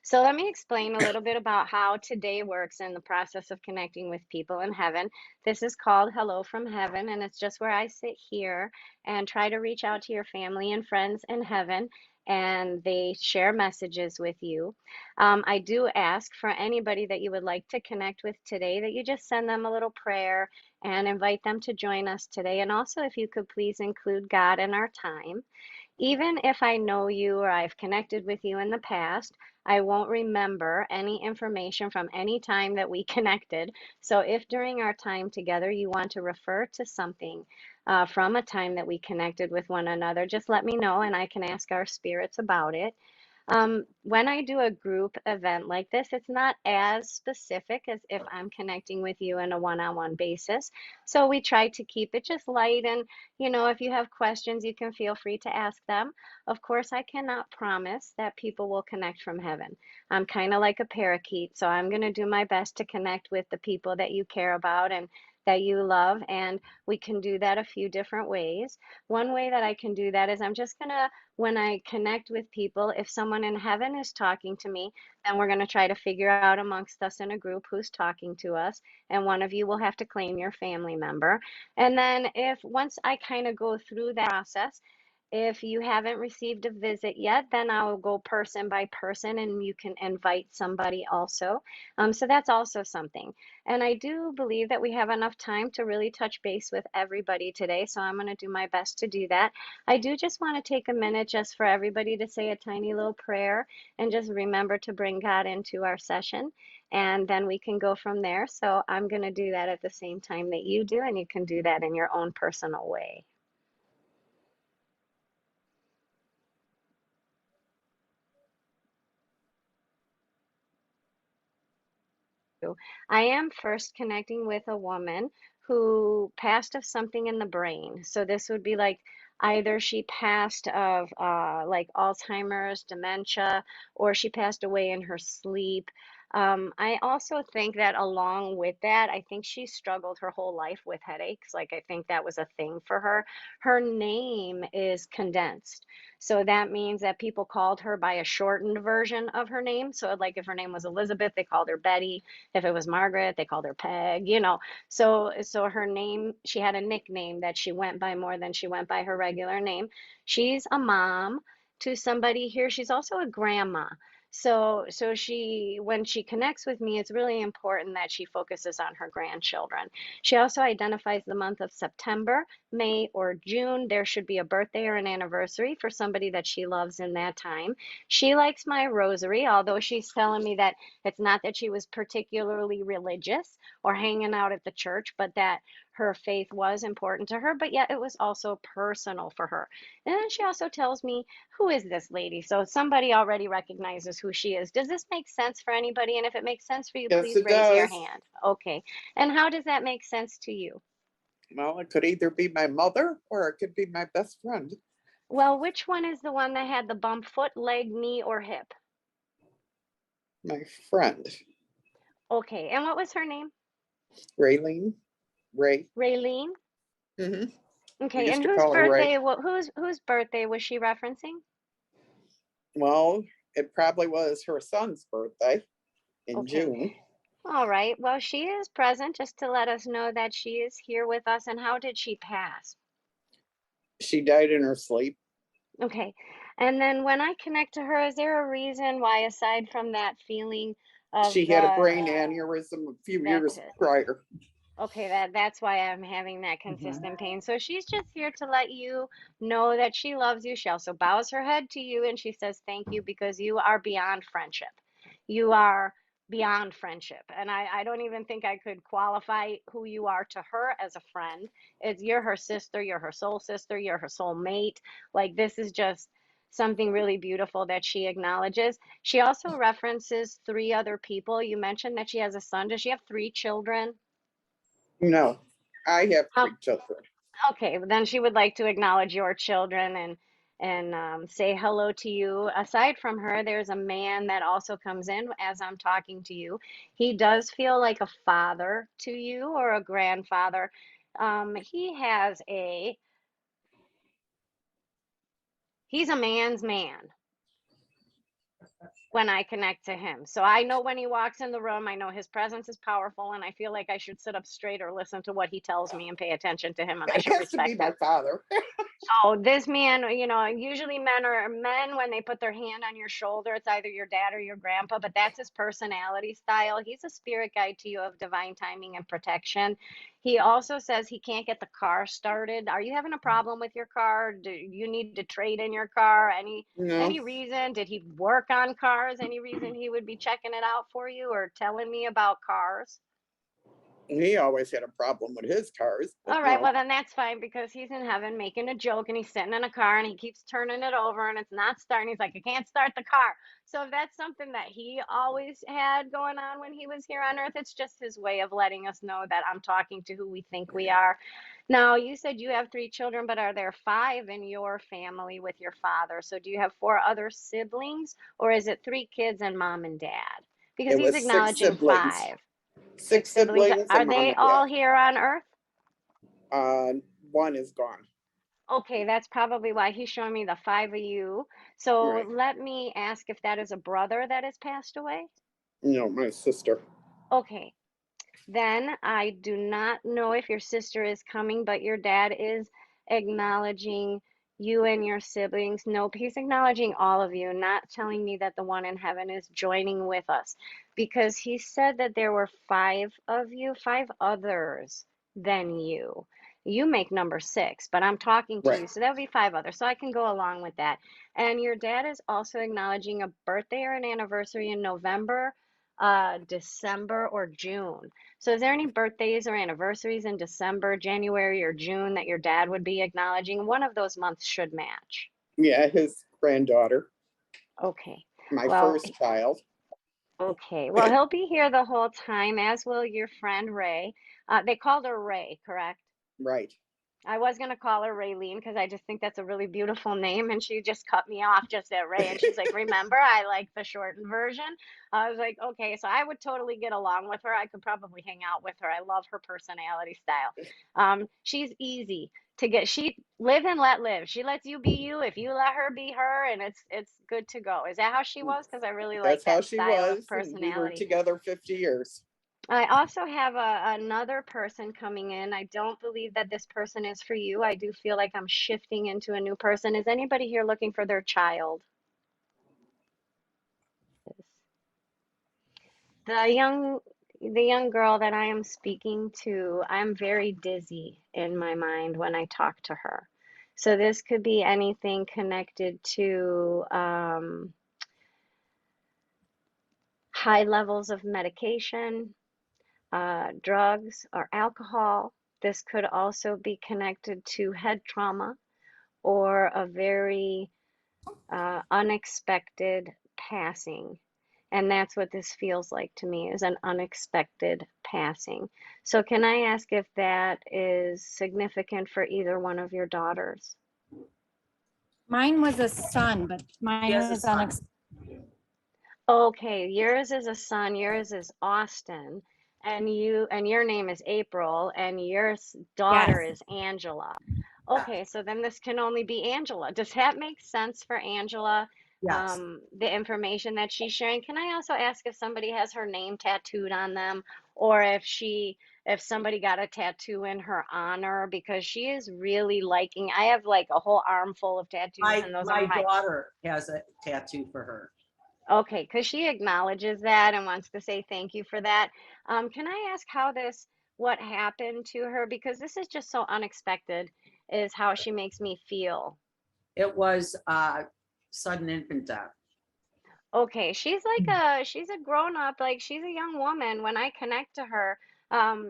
So let me explain a little bit about how today works in the process of connecting with people in heaven. This is called Hello from Heaven, and it's just where I sit here and try to reach out to your family and friends in heaven, and they share messages with you. I do ask for anybody that you would like to connect with today that you just send them a little prayer and invite them to join us today. And also, if you could please include God in our time. Even if I know you or I've connected with you in the past, I won't remember any information from any time that we connected. So if during our time together you want to refer to something from a time that we connected with one another, just let me know and I can ask our spirits about it. When I do a group event like this, it's not as specific as if I'm connecting with you in a one-on-one basis. So we try to keep it just light. And, if you have questions, you can feel free to ask them. Of course, I cannot promise that people will connect from heaven. I'm kind of like a parakeet, so I'm going to do my best to connect with the people that you care about and that you love. And we can do that a few different ways. One way that I can do that is I'm just going to when I connect with people, if someone in heaven is talking to me, then we're going to try to figure out amongst us in a group who's talking to us. And one of you will have to claim your family member. And then, if once I kind of go through that process, if you haven't received a visit yet, then I'll go person by person and you can invite somebody also. So that's also something. And I do believe that we have enough time to really touch base with everybody today. So I'm going to do my best to do that. I do just want to take a minute just for everybody to say a tiny little prayer and just remember to bring God into our session. And then we can go from there. So I'm going to do that at the same time that you do, and you can do that in your own personal way. I am first connecting with a woman who passed of something in the brain. So this would be like either she passed of like Alzheimer's, dementia, or she passed away in her sleep. I also think that along with that, I think she struggled her whole life with headaches. Like I think that was a thing for her. Her name is condensed. So that means that people called her by a shortened version of her name. So like if her name was Elizabeth, they called her Betty. If it was Margaret, they called her Peg. So her name, she had a nickname that she went by more than she went by her regular name. She's a mom to somebody here. She's also a grandma. So when she connects with me, it's really important that she focuses on her grandchildren. She also identifies the month of September, May, or June. There should be a birthday or an anniversary for somebody that she loves in that time. She likes my rosary, although she's telling me that it's not that she was particularly religious or hanging out at the church, but that her faith was important to her, but yet it was also personal for her. And then she also tells me, who is this lady? So somebody already recognizes who she is. Does this make sense for anybody? And if it makes sense for you, Yes, please it raise your does. hand. Okay. And how does that make sense to you? Well, it could either be my mother or it could be my best friend, Well, which one is the one that had the bump foot, leg, knee, or hip? my friend, Okay. And what was her name? Raylene. Ray. Raylene? hmm We Okay. used And to whose call her Ray. birthday, whose birthday was she referencing? Well, it probably was her son's birthday in Okay. June. All right. Well, she is present just to let us know that she is here with us. And how did she pass? She died in her sleep. Okay. And then when I connect to her, is there a reason why, aside from that feeling of She had a brain aneurysm a few that's years it. prior. Okay, that's why I'm having that Mhm. consistent pain. So she's just here to let you know that she loves you. She also bows her head to you and she says thank you because you are beyond friendship. You are beyond friendship. And I don't even think I could qualify who you are to her as a friend. You're her sister, you're her soul sister, you're her soul mate. Like this is just something really beautiful that she acknowledges. She also references three other people. You mentioned that she has a son. Does she have three children? No, I have How, 3 children. Okay, then she would like to acknowledge your children and say hello to you. Aside from her, there's a man that also comes in as I'm talking to you. He does feel like a father to you or a grandfather. He has he's a man's man. when I connect to him. So I know when he walks in the room, I know his presence is powerful, and I feel like I should sit up straight or listen to what he tells me and pay attention to him, and I That should has to be respect my him. father. Oh, this man, usually men when they put their hand on your shoulder, it's either your dad or your grandpa, but that's his personality style. He's a spirit guide to you of divine timing and protection. He also says he can't get the car started. Are you having a problem with your car? Do you need to trade in your car? No, Any reason? Did he work on cars? Any reason he would be checking it out for you or telling me about cars? he always had a problem with his cars, but All right, no. well then that's fine because he's in heaven making a joke and he's sitting in a car and he keeps turning it over and it's not starting. He's like, I can't start the car. So if that's something that he always had going on when he was here on earth, it's just his way of letting us know that I'm talking to who we think we are. Now, you said you have three children, but are there five in your family with your father? So do you have four other siblings or is it three kids and mom and dad? Because It he's was six acknowledging siblings. five. Six Six siblings. siblings Are and mom they and dad. all here on earth? Uh, one is gone. Okay, that's probably why he's showing me the five of you. So Right. let me ask if that is a brother that has passed away. No, my sister. Okay, then I do not know if your sister is coming, but your dad is acknowledging you and your siblings. Nope, he's acknowledging all of you, not telling me that the one in heaven is joining with us because he said that there were five of you, five others than you. You make number six, but I'm talking to Right. you, so that would be five others. So I can go along with that. And your dad is also acknowledging a birthday or an anniversary in November, December, or June. So is there any birthdays or anniversaries in December, January, or June that your dad would be acknowledging? One of those months should match. Yeah, his granddaughter, Okay. my Well, first child. okay. Well, he'll be here the whole time, as will your friend Ray. They called her Ray, correct? Right. I was gonna call her Raylene because I just think that's a really beautiful name, and she just cut me off just at Ray, and she's like, "Remember, I like the shortened version." I was like, "Okay," so I would totally get along with her. I could probably hang out with her. I love her personality style. She's easy to get. She live and let live. She lets you be you if you let her be her, and it's good to go. Is that how she was? Because I really like That's how that she style of was. And we were personality. together 50 years. I also have another person coming in. I don't believe that this person is for you. I do feel like I'm shifting into a new person. Is anybody here looking for their child? The young the young girl that I am speaking to, I'm very dizzy in my mind when I talk to her. So this could be anything connected to high levels of medication, drugs, or alcohol. This could also be connected to head trauma or a very unexpected passing. And that's what this feels like to me is an unexpected passing. So, can I ask if that is significant for either one of your daughters? Mine was a son, but He mine has a was son. unexpected. Okay, yours is a son, yours is Austin, and your name is April, and your daughter Yes, is Angela. Yeah. Okay, so then this can only be Angela. Does that make sense for Angela? Yes. The information that she's sharing. Can I also ask if somebody has her name tattooed on them, or if somebody got a tattoo in her honor because she is really liking. I have like a whole armful of tattoos, My and those are my my. daughter has a tattoo for her. Okay, because she acknowledges that and wants to say thank you for that. Can I ask what happened to her? Because this is just so unexpected, is how she makes me feel. It was sudden infant death. Okay, she's a grown up, like she's a young woman. When I connect to her,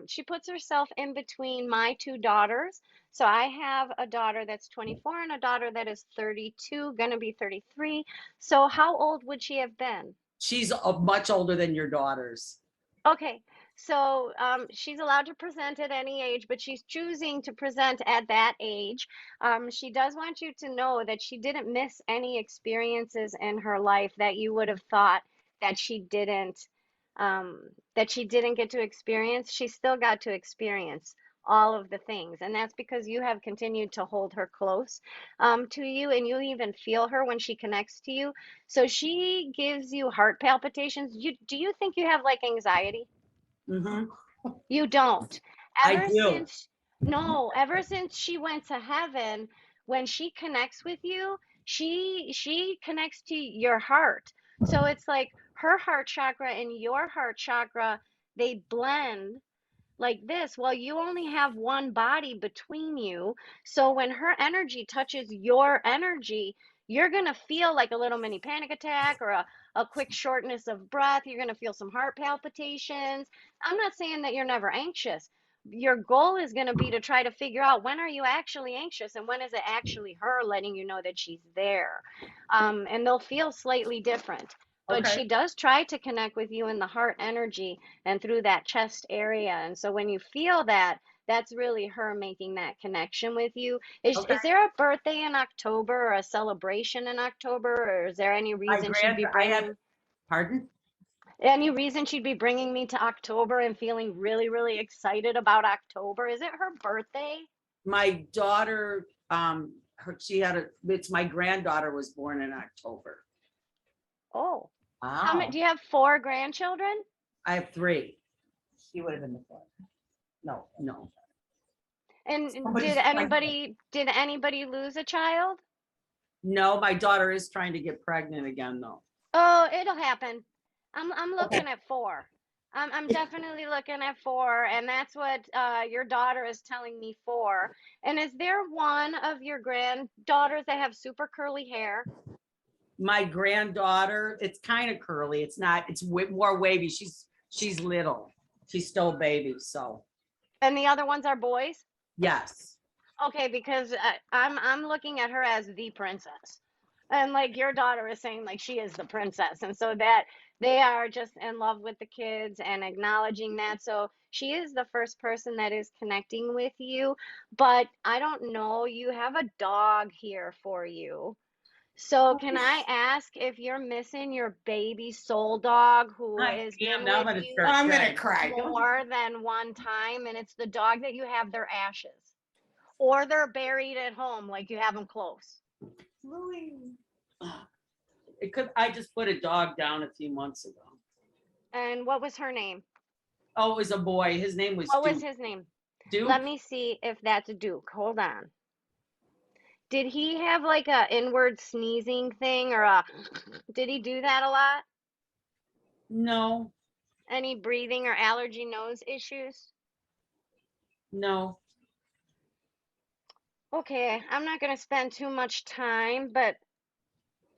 she puts herself in between my two daughters. So I have a daughter that's 24 and a daughter that is 32, gonna be 33. So how old would she have been? She's much older than your daughters. Okay, so she's allowed to present at any age, but she's choosing to present at that age. She does want you to know that she didn't miss any experiences in her life that you would have thought that she didn't get to experience. She still got to experience all of the things. And that's because you have continued to hold her close to you, and you even feel her when she connects to you. So she gives you heart palpitations. Do you think you have like anxiety? Hmm. You don't. I Ever do. since, no, ever since she went to heaven, when she connects with you, she connects to your heart. So it's like her heart chakra and your heart chakra, they blend like this. Well, you only have one body between you. So when her energy touches your energy, you're going to feel like a little mini panic attack or a quick shortness of breath. You're going to feel some heart palpitations. I'm not saying that you're never anxious. Your goal is going to be to try to figure out, when are you actually anxious and when is it actually her letting you know that she's there. And they'll feel slightly different. But Okay. she does try to connect with you in the heart energy and through that chest area. And so when you feel that, that's really her making that connection with you. Okay. Is there a birthday in October or a celebration in October, or is there I have, pardon? any reason she'd be bringing me to October and feeling really, really excited about October? Is it her birthday? My daughter, it's my granddaughter was born in October. Oh, how many, Wow. do you have four grandchildren? I have three. She would have been the fourth. No, no. And Somebody's pregnant. did anybody lose a child? No, my daughter is trying to get pregnant again though. Oh, it'll happen. I'm Okay. looking at four. I'm definitely looking at four, and that's what your daughter is telling me four. And is there one of your granddaughters that have super curly hair? My granddaughter, it's kind of curly. It's not, it's more wavy. She's little. She's still a baby, so And the other ones are boys? yes. Okay, because I'm looking at her as the princess. And like your daughter is saying, like she is the princess. And so that they are just in love with the kids and acknowledging that. So she is the first person that is connecting with you. But I don't know, you have a dog here for you. So can I ask if you're missing your baby soul dog who I has am. been Now I'm with gonna you start I'm gonna crying. cry. more than one time? And it's the dog that you have their ashes, or they're buried at home, like you have them close. Louis. I just put a dog down a few months ago. And what was her name? Oh, it was a boy. His name was What was Duke. his name? Let Duke? me see if that's Duke. Hold on. Did he have like a inward sneezing thing, or a did he do that a lot? No, Any breathing or allergy nose issues? no. Okay, I'm not going to spend too much time, but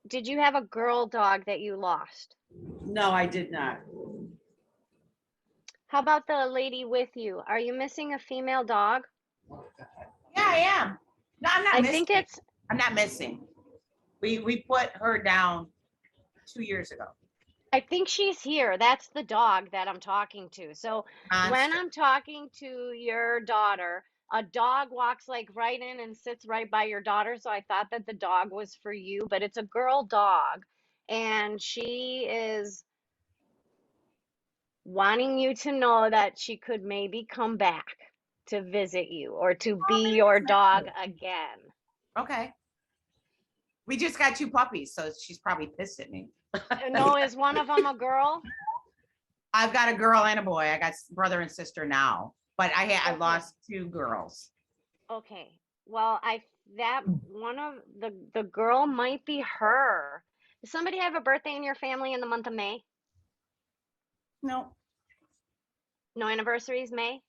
did you have a girl dog that you lost? No, I did not. How about the lady with you? Are you missing a female dog? Yeah, I am. No, I'm not I missing. think it's I'm not missing. We put her down 2 years ago. I think she's here. That's the dog that I'm talking to. So when Monster. I'm talking to your daughter, a dog walks like right in and sits right by your daughter. So I thought that the dog was for you, but it's a girl dog. And she is wanting you to know that she could maybe come back to visit you or to Oh, be maybe your it's dog not. again. Okay. We just got 2 puppies, so she's probably pissed at me. No, is one of them a girl? I've got a girl and a boy. I got brother and sister now, but I Okay. lost 2 girls. Okay. Well, that one of the girl might be her. Does somebody have a birthday in your family in the month of May? No. No anniversaries, May?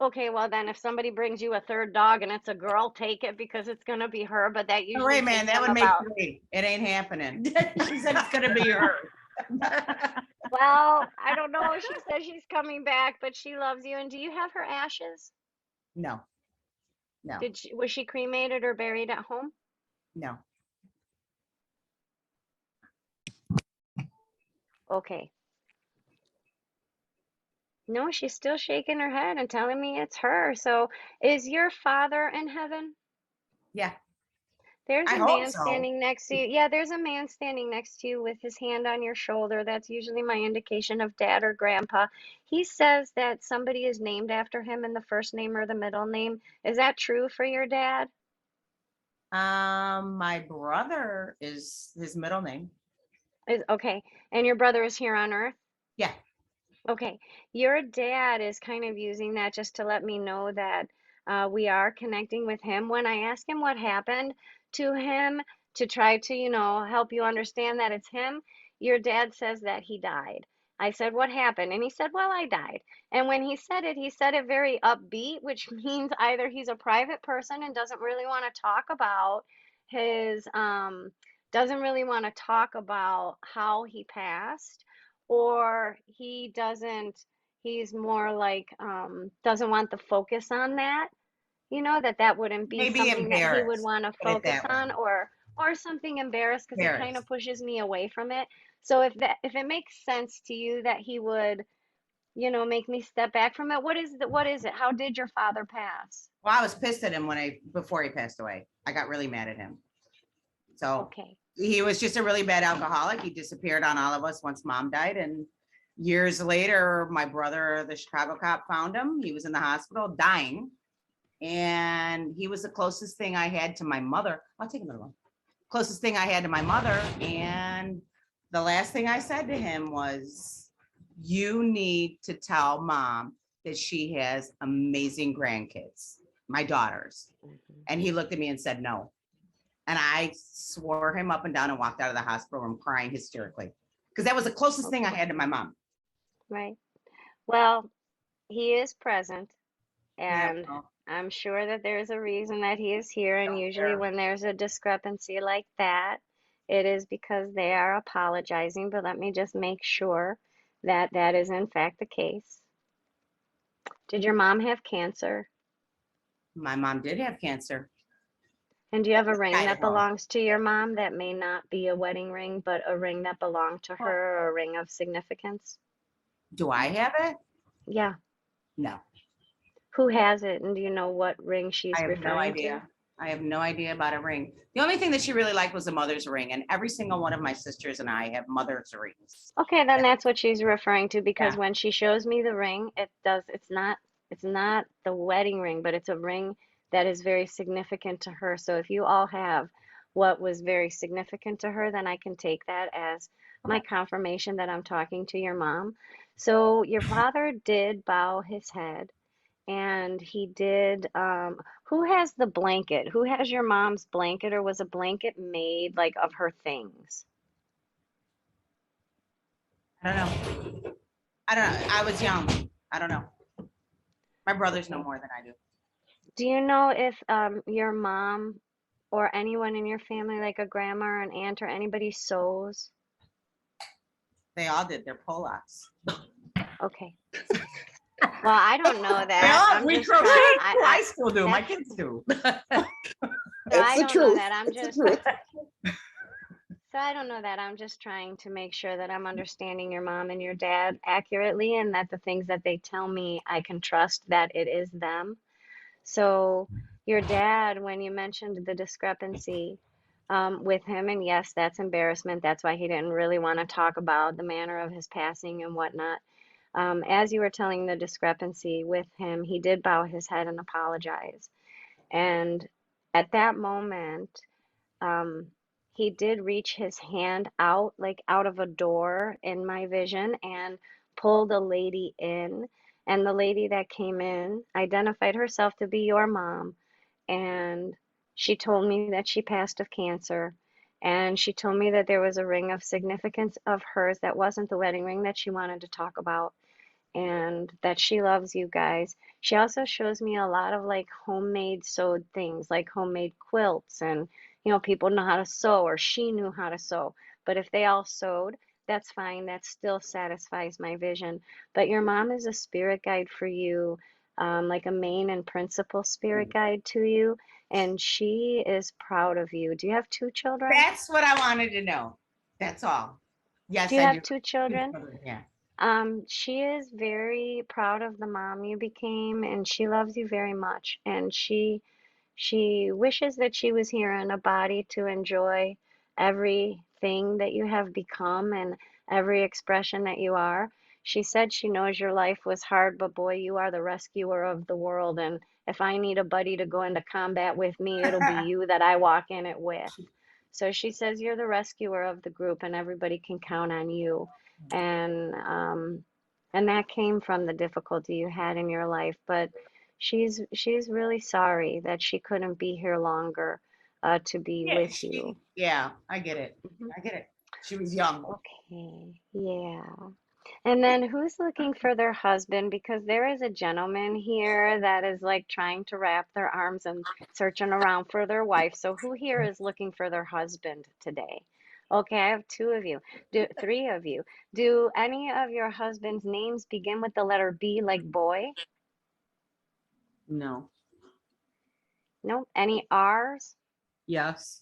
Okay, well then if somebody brings you a third dog and it's a girl, take it because it's gonna be her, but that Oh, usually wait, man, takes that them would make about, 3. It ain't happening. She said it's gonna be her. well, I don't know. She says she's coming back, but she loves you. And do you have her ashes? No, no, Was she cremated or buried at home? no. Okay. No, she's still shaking her head and telling me it's her. So is your father in heaven? Yeah. There's I a hope man so. standing next to you. Yeah, there's a man standing next to you with his hand on your shoulder. That's usually my indication of dad or grandpa. He says that somebody is named after him in the first name or the middle name. Is that true for your dad? My brother is his middle name. Is okay. And your brother is here on Earth? Yeah. Okay, your dad is kind of using that just to let me know that we are connecting with him. When I ask him what happened to him to try to, help you understand that it's him, your dad says that he died. I said, "What happened?" And he said, "Well, I died." And when he said it very upbeat, which means either he's a private person and doesn't really want to talk about his, doesn't really want to talk about how he passed, or he's more like doesn't want the focus on that, that wouldn't be Maybe something that he would embarrassed. want to Put it focus that way. on, or something embarrassed because it kind of Embarrassed. pushes me away from it. So if it makes sense to you that he would, make me step back from it, what is it? How did your father pass? Well, I was pissed at him before he passed away. I got really mad at him. So Okay. he was just a really bad alcoholic. He disappeared on all of us once mom died. And years later, my brother, the Chicago cop, found him. He was in the hospital dying. And he was the closest thing I had to my mother. I'll take another one. Closest thing I had to my mother. And the last thing I said to him was, you need to tell mom that she has amazing grandkids, my daughters. And he looked at me and said, no. And I swore him up and down and walked out of the hospital room crying hysterically. Because that was the closest thing I had to my mom. Right. Well, he is present, Yeah, and well, I'm sure that there's a reason that he is here. And don't usually, care. when there's a discrepancy like that, it is because they are apologizing. But let me just make sure that that is in fact the case. Did your mom have cancer? My mom did have cancer. And do you have a ring Kind that of wrong. belongs to your mom that may not be a wedding ring, but a ring that belonged to her, or a ring of significance? Do I have it? Yeah. No, Who has it, and do you know what ring I she's have no referring to? idea. I have no idea about a ring. The only thing that she really liked was a mother's ring. And every single one of my sisters and I have mother's rings. Okay, then that's what she's referring to, because Yeah. when she shows me the ring, it's not the wedding ring, but it's a ring that is very significant to her. So if you all have what was very significant to her, then I can take that as my Okay. confirmation that I'm talking to your mom. So your father did bow his head, and he did, who has the blanket? Who has your mom's blanket, or was a blanket made like of her things? I don't know. I don't know. I was young. I don't know. My brothers know Okay. more than I do. Do you know if your mom or anyone in your family, like a grandma or an aunt or anybody, sews? They all did. They're Polacks. Okay. Well, I don't know that. Well, I'm we just crochet. trying. I still do. My that's kids do. so I It's the don't know truth. that. I'm It's the just truth. so I don't know that. I'm just trying to make sure that I'm understanding your mom and your dad accurately, and that the things that they tell me I can trust that it is them. So your dad, when you mentioned the discrepancy with him, and yes, that's embarrassment. That's why he didn't really want to talk about the manner of his passing and whatnot. As you were telling the discrepancy with him, he did bow his head and apologize. And at that moment, um, he did reach his hand out, like out of a door in my vision, and pulled a lady in. And the lady that came in identified herself to be your mom. And she told me that she passed of cancer. And she told me that there was a ring of significance of hers that wasn't the wedding ring that she wanted to talk about, and that she loves you guys. She also shows me a lot of like homemade sewed things, like homemade quilts, and people know how to sew, or she knew how to sew. But if they all sewed, that's fine. That still satisfies my vision. But your mom is a spirit guide for you, like a main and principal spirit guide to you, and she is proud of you. Do you have two children? That's what I wanted to know. That's all. Do Yes, you I have do. two children? Yeah. She is very proud of the mom you became, and she loves you very much. And She wishes that she was here in a body to enjoy everything that you have become and every expression that you are. She said she knows your life was hard, but boy, you are the rescuer of the world. And if I need a buddy to go into combat with me, it'll be you that I walk in it with. So she says you're the rescuer of the group and everybody can count on you. And and that came from the difficulty you had in your life, but she's really sorry that she couldn't be here longer to be Yeah, with you. yeah, I get it. Mhm. I get it. She was young. Okay, yeah. And then who's looking for their husband? Because there is a gentleman here that is like trying to wrap their arms and searching around for their wife. So who here is looking for their husband today? Okay, I have two of you. Three of you. Do any of your husband's names begin with the letter B like boy? No. No? Any R's? Yes.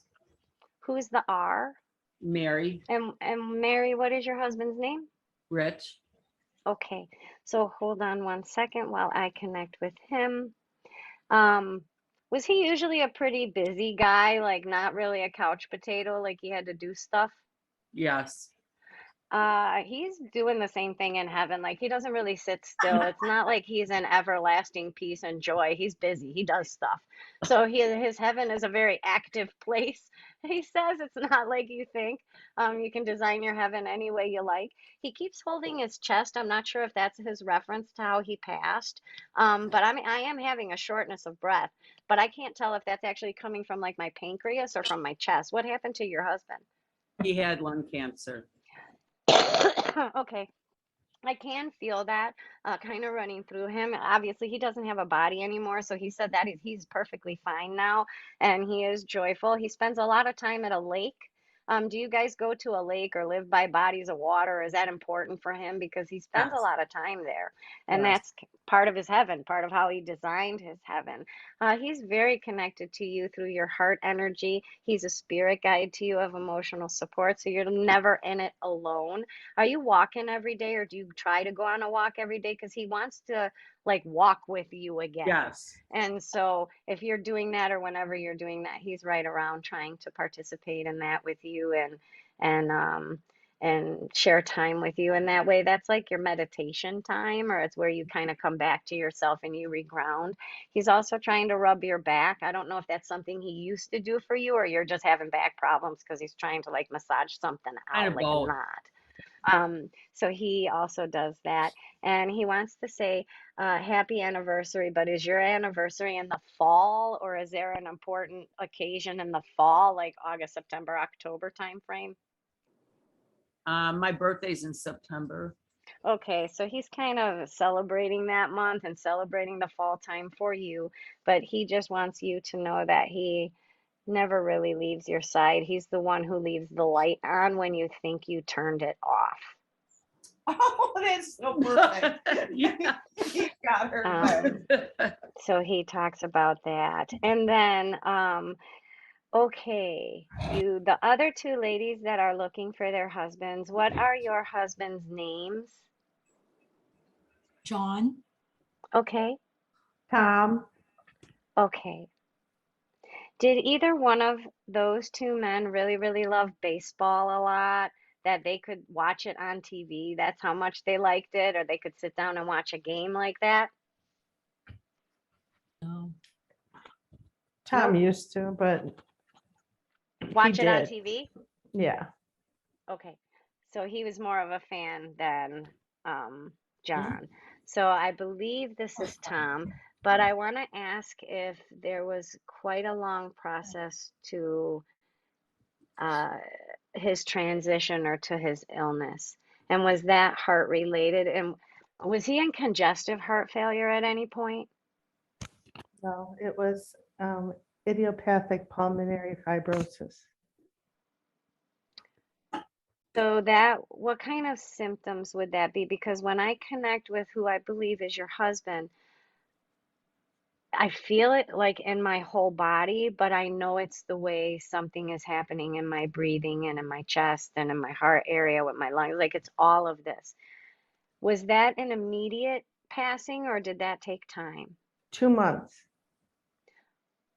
Who's the R? Mary. And Mary, what is your husband's name? Rich. Okay, so hold on one second while I connect with him. Um, was he usually a pretty busy guy, like not really a couch potato, like he had to do stuff? Yes. He's doing the same thing in heaven. Like he doesn't really sit still. It's not like he's in everlasting peace and joy. He's busy. He does stuff. So his heaven is a very active place. He says it's not like you think. You can design your heaven any way you like. He keeps holding his chest. I'm not sure if that's his reference to how he passed. But I am having a shortness of breath. But I can't tell if that's actually coming from like my pancreas or from my chest. What happened to your husband? He had lung cancer. Okay. I can feel that kind of running through him. Obviously, he doesn't have a body anymore, so he said that he's perfectly fine now, and he is joyful. He spends a lot of time at a lake. Do you guys go to a lake or live by bodies of water? Is that important for him? Because he spends a Yes. lot of time there, and Yes. that's part of his heaven, part of how he designed his heaven. He's very connected to you through your heart energy. He's a spirit guide to you of emotional support, so you're never in it alone. Are you walking every day or do you try to go on a walk every day? Because he wants to like walk with you again. Yes. And so if you're doing that or whenever you're doing that, he's right around trying to participate in that with you and share time with you. And that way that's like your meditation time, or it's where you kind of come back to yourself and you reground. He's also trying to rub your back. I don't know if that's something he used to do for you or you're just having back problems because he's trying to like massage something Kind out, of like a both. knot. So he also does that. And he wants to say happy anniversary, but is your anniversary in the fall or is there an important occasion in the fall, like August, September, October timeframe? My birthday's in September. Okay, so he's kind of celebrating that month and celebrating the fall time for you, but he just wants you to know that he never really leaves your side. He's the one who leaves the light on when you think you turned it off. Oh, that's so perfect. Yeah. You got her. Um, So he talks about that. And then, okay, the other two ladies that are looking for their husbands, what are your husbands' names? John, Okay, Tom, okay. Did either one of those two men really, really love baseball a lot? That they could watch it on TV? That's how much they liked it, or they could sit down and watch a game like that? no. Tom Nope. used to, but Watch it on did. TV? Yeah. Okay. So he was more of a fan than John. So I believe this is Tom, but I want to ask if there was quite a long process to uh, his transition or to his illness. And was that heart related? And was he in congestive heart failure at any point? No, it was idiopathic pulmonary fibrosis. So that, what kind of symptoms would that be? Because when I connect with who I believe is your husband, I feel it like in my whole body, but I know it's the way something is happening in my breathing and in my chest and in my heart area with my lungs. Like it's all of this. Was that an immediate passing or did that take time? 2 months.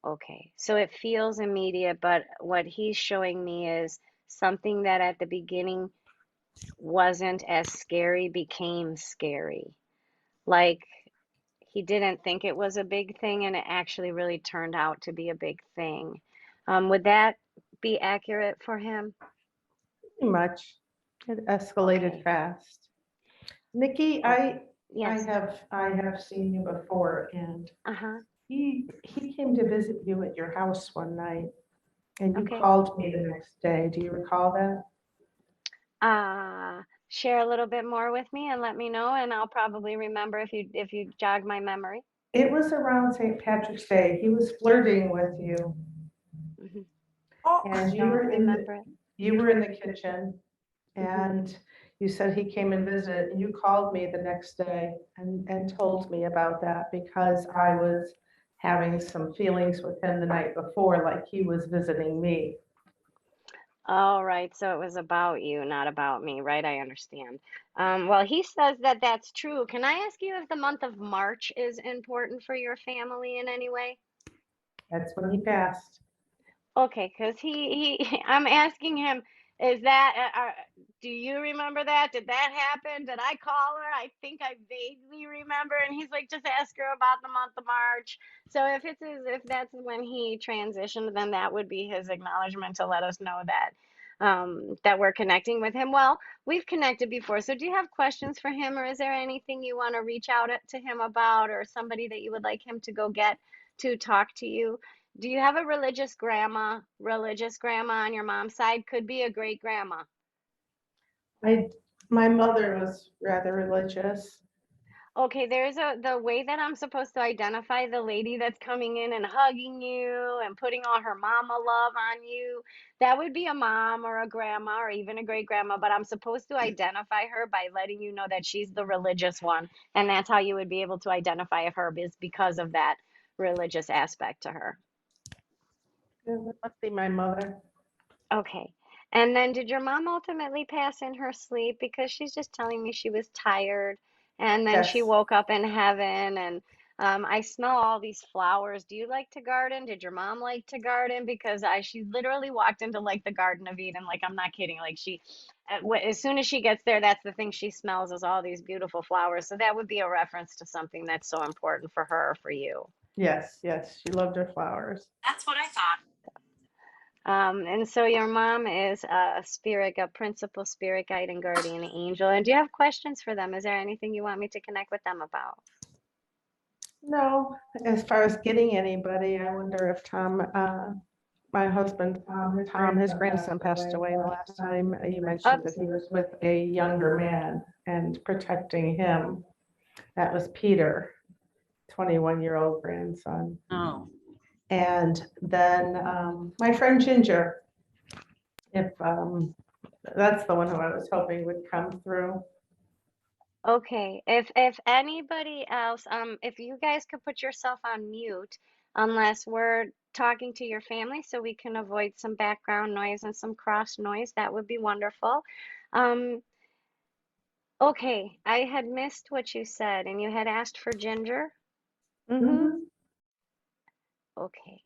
Okay, so it feels immediate, but what he's showing me is something that at the beginning wasn't as scary became scary. Like he didn't think it was a big thing, and it actually really turned out to be a big thing. Would that be accurate for him? Pretty much. It escalated Okay. fast. Nikki, Oh, I yes. have seen you before, and Uh-huh. he came to visit you at your house one night, and you Okay. called me the next day. Do you recall that? Share a little bit more with me and let me know, and I'll probably remember if you jog my memory. It was around St. Patrick's Day. He was flirting with you, Hmm. and Don't remember it. you were in the kitchen, Hmm. and you said he came and visited, and you called me the next day and told me about that because I was having some feelings with him the night before, like he was visiting me. All right, so it was about you, not about me, right? I understand. Well, he says that that's true. Can I ask you if the month of March is important for your family in any way? That's when he passed. Okay, because I'm asking him, is that, do you remember that? Did that happen? Did I call her? I think I vaguely remember. And he's like, just ask her about the month of March. So if that's when he transitioned, then that would be his acknowledgement to let us know that, that we're connecting with him. Well, we've connected before. So do you have questions for him, or is there anything you want to reach out to him about, or somebody that you would like him to go get to talk to you? Do you have a religious grandma? Religious grandma on your mom's side could be a great grandma. I, my mother was rather religious. Okay, the way that I'm supposed to identify the lady that's coming in and hugging you and putting all her mama love on you. That would be a mom or a grandma or even a great grandma, but I'm supposed to identify her by letting you know that she's the religious one. And that's how you would be able to identify her is because of that religious aspect to her. That must be my mother. Okay. And then did your mom ultimately pass in her sleep? Because she's just telling me she was tired and then she Yes. woke up in heaven and I smell all these flowers. Do you like to garden? Did your mom like to garden? Because she literally walked into like the Garden of Eden. Like I'm not kidding. Like as soon as she gets there, that's the thing she smells is all these beautiful flowers. So that would be a reference to something that's so important for her, or for you. Yes, yes. She loved her flowers. That's what I thought. And so your mom is a spirit, a principal spirit guide and guardian angel. And do you have questions for them? Is there anything you want me to connect with them about? No, as far as getting anybody, I wonder if Tom, my husband, Tom, his grandson passed away the last time. You mentioned that he was with a younger man and protecting him. That was Peter, 21-year-old grandson. Oh, And then my friend Ginger, if that's the one who I was hoping would come through. Okay. If anybody else, if you guys could put yourself on mute, unless we're talking to your family, so we can avoid some background noise and some cross noise, that would be wonderful. Um, okay, I had missed what you said, and you had asked for Ginger. Mhm. Okay.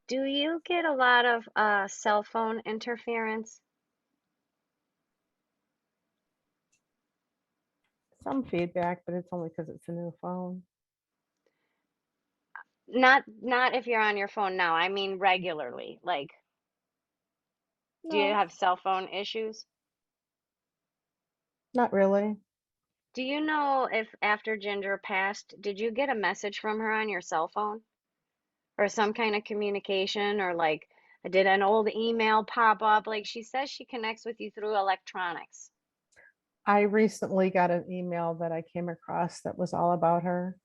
Do you get a lot of cell phone interference? Some feedback, but it's only because it's a new phone. Not if you're on your phone now. I mean regularly. Like, do you No, have cell phone issues? not really. Do you know if after Ginger passed, did you get a message from her on your cell phone or some kind of communication, or like did an old email pop up? Like she says she connects with you through electronics. I recently got an email that I came across that was all about her.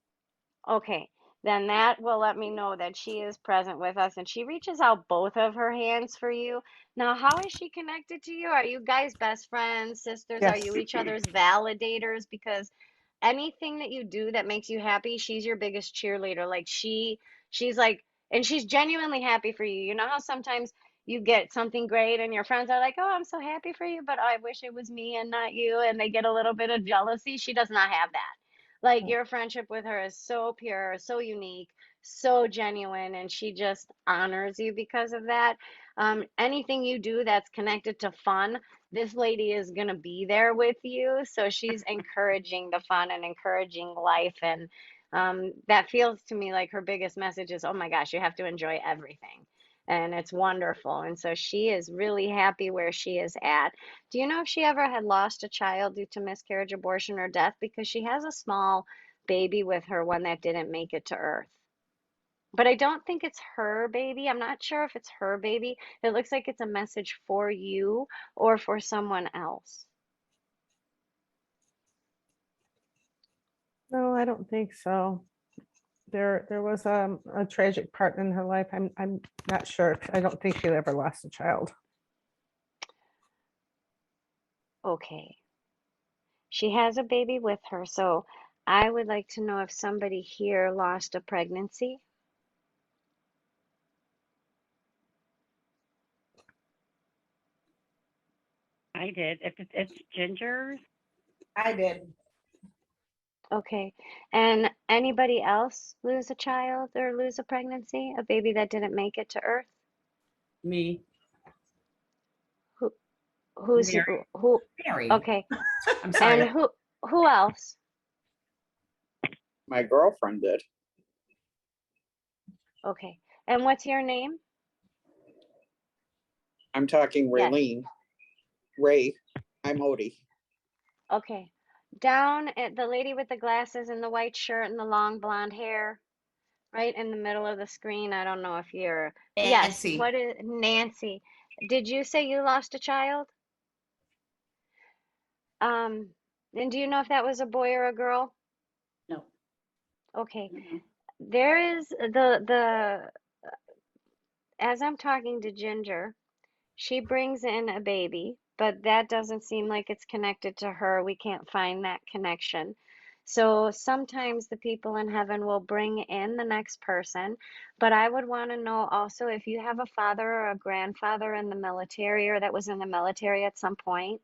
Okay, then that will let me know that she is present with us and she reaches out both of her hands for you. Now, how is she connected to you? Are you guys best friends, sisters? Are Yes. you each other's validators? Because anything that you do that makes you happy, she's your biggest cheerleader. Like she's like, and she's genuinely happy for you. You know how sometimes you get something great and your friends are like, "Oh, I'm so happy for you, but I wish it was me and not you," and they get a little bit of jealousy. She does not have that. Like your friendship with her is so pure, so unique, so genuine, and she just honors you because of that. Anything you do that's connected to fun, this lady is going to be there with you. So she's encouraging the fun and encouraging life. And that feels to me like her biggest message is, oh my gosh, you have to enjoy everything. And it's wonderful. And so she is really happy where she is at. Do you know if she ever had lost a child due to miscarriage, abortion, or death? Because she has a small baby with her, one that didn't make it to earth. But I don't think it's her baby. I'm not sure if it's her baby. It looks like it's a message for you or for someone else. No, I don't think so. There was a tragic part in her life. I'm not sure. I don't think she ever lost a child. Okay. She has a baby with her, so I would like to know if somebody here lost a pregnancy. I did. If it's Ginger, I did. Okay. And anybody else lose a child or lose a pregnancy? A baby that didn't make it to earth? Me, Who who's Mary. who? Mary. Okay. I'm sorry. And who else? My girlfriend did. Okay. And what's your name? I'm talking Yes. Raylene. Ray, I'm Odie. Okay. Down at the lady with the glasses and the white shirt and the long blonde hair, right in the middle of the screen. I don't know if you're, yes, Nancy. what is Nancy? Did you say you lost a child? And do you know if that was a boy or a girl? no. Okay. Mhm. There is the as I'm talking to Ginger, she brings in a baby, but that doesn't seem like it's connected to her. We can't find that connection. So sometimes the people in heaven will bring in the next person, but I would want to know also if you have a father or a grandfather in the military or that was in the military at some point.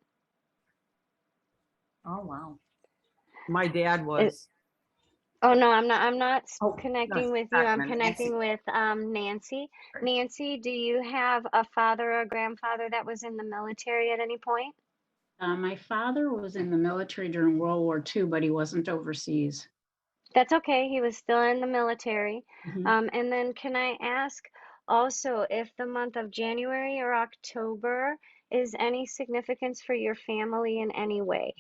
Oh, wow. my dad was. Oh no, I'm not Oh, connecting no, with you. I'm Nancy. connecting with Nancy. Sorry. Nancy, do you have a father or a grandfather that was in the military at any point? My father was in the military during World War II, but he wasn't overseas. That's okay. He was still in the military. Mhm. And then can I ask also if the month of January or October is any significance for your family in any way?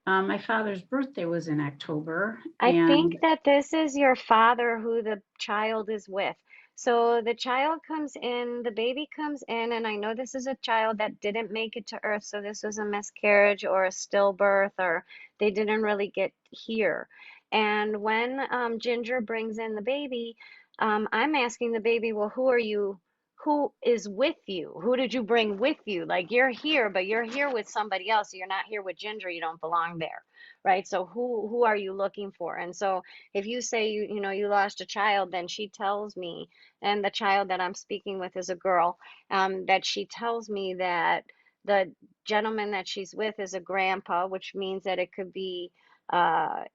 My father's birthday was in October, I and think that this is your father who the child is with. So the child comes in, the baby comes in, and I know this is a child that didn't make it to earth, so this was a miscarriage or a stillbirth, or they didn't really get here. And when Ginger brings in the baby, I'm asking the baby, well, who are you? Who is with you? Who did you bring with you? Like you're here, but you're here with somebody else. You're not here with Ginger. You don't belong there, right? So who are you looking for? And so if you say you know you lost a child, then she tells me, and the child that I'm speaking with is a girl, that she tells me that the gentleman that she's with is a grandpa, which means that it could be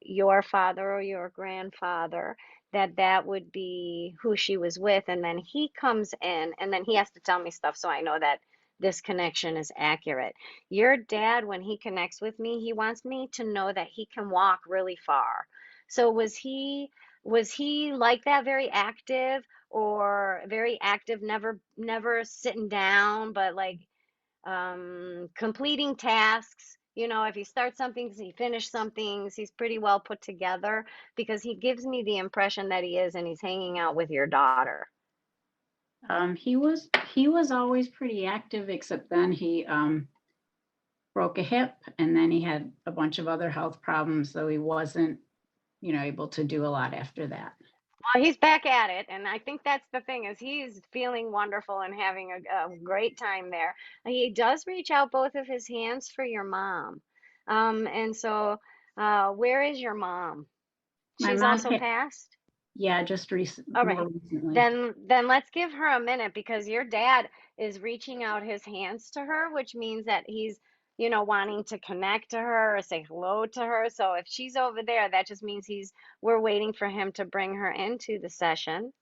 your father or your grandfather, that would be who she was with. And then he comes in and then he has to tell me stuff so I know that this connection is accurate. Your dad, when he connects with me, he wants me to know that he can walk really far. So was he like that, very active or very active, never sitting down, but like completing tasks. You know, if he starts some things, he finishes some things. He's pretty well put together because he gives me the impression that he is, and he's hanging out with your daughter. he was always pretty active, except then he broke a hip, and then he had a bunch of other health problems, so he wasn't, able to do a lot after that. Well, he's back at it, and I think that's the thing is he's feeling wonderful and having a great time there. He does reach out both of his hands for your mom, and so where is your mom? My She's mom, also passed. yeah, just All right. more recently. Then let's give her a minute because your dad is reaching out his hands to her, which means that he's wanting to connect to her or say hello to her. So if she's over there, that just means we're waiting for him to bring her into the session.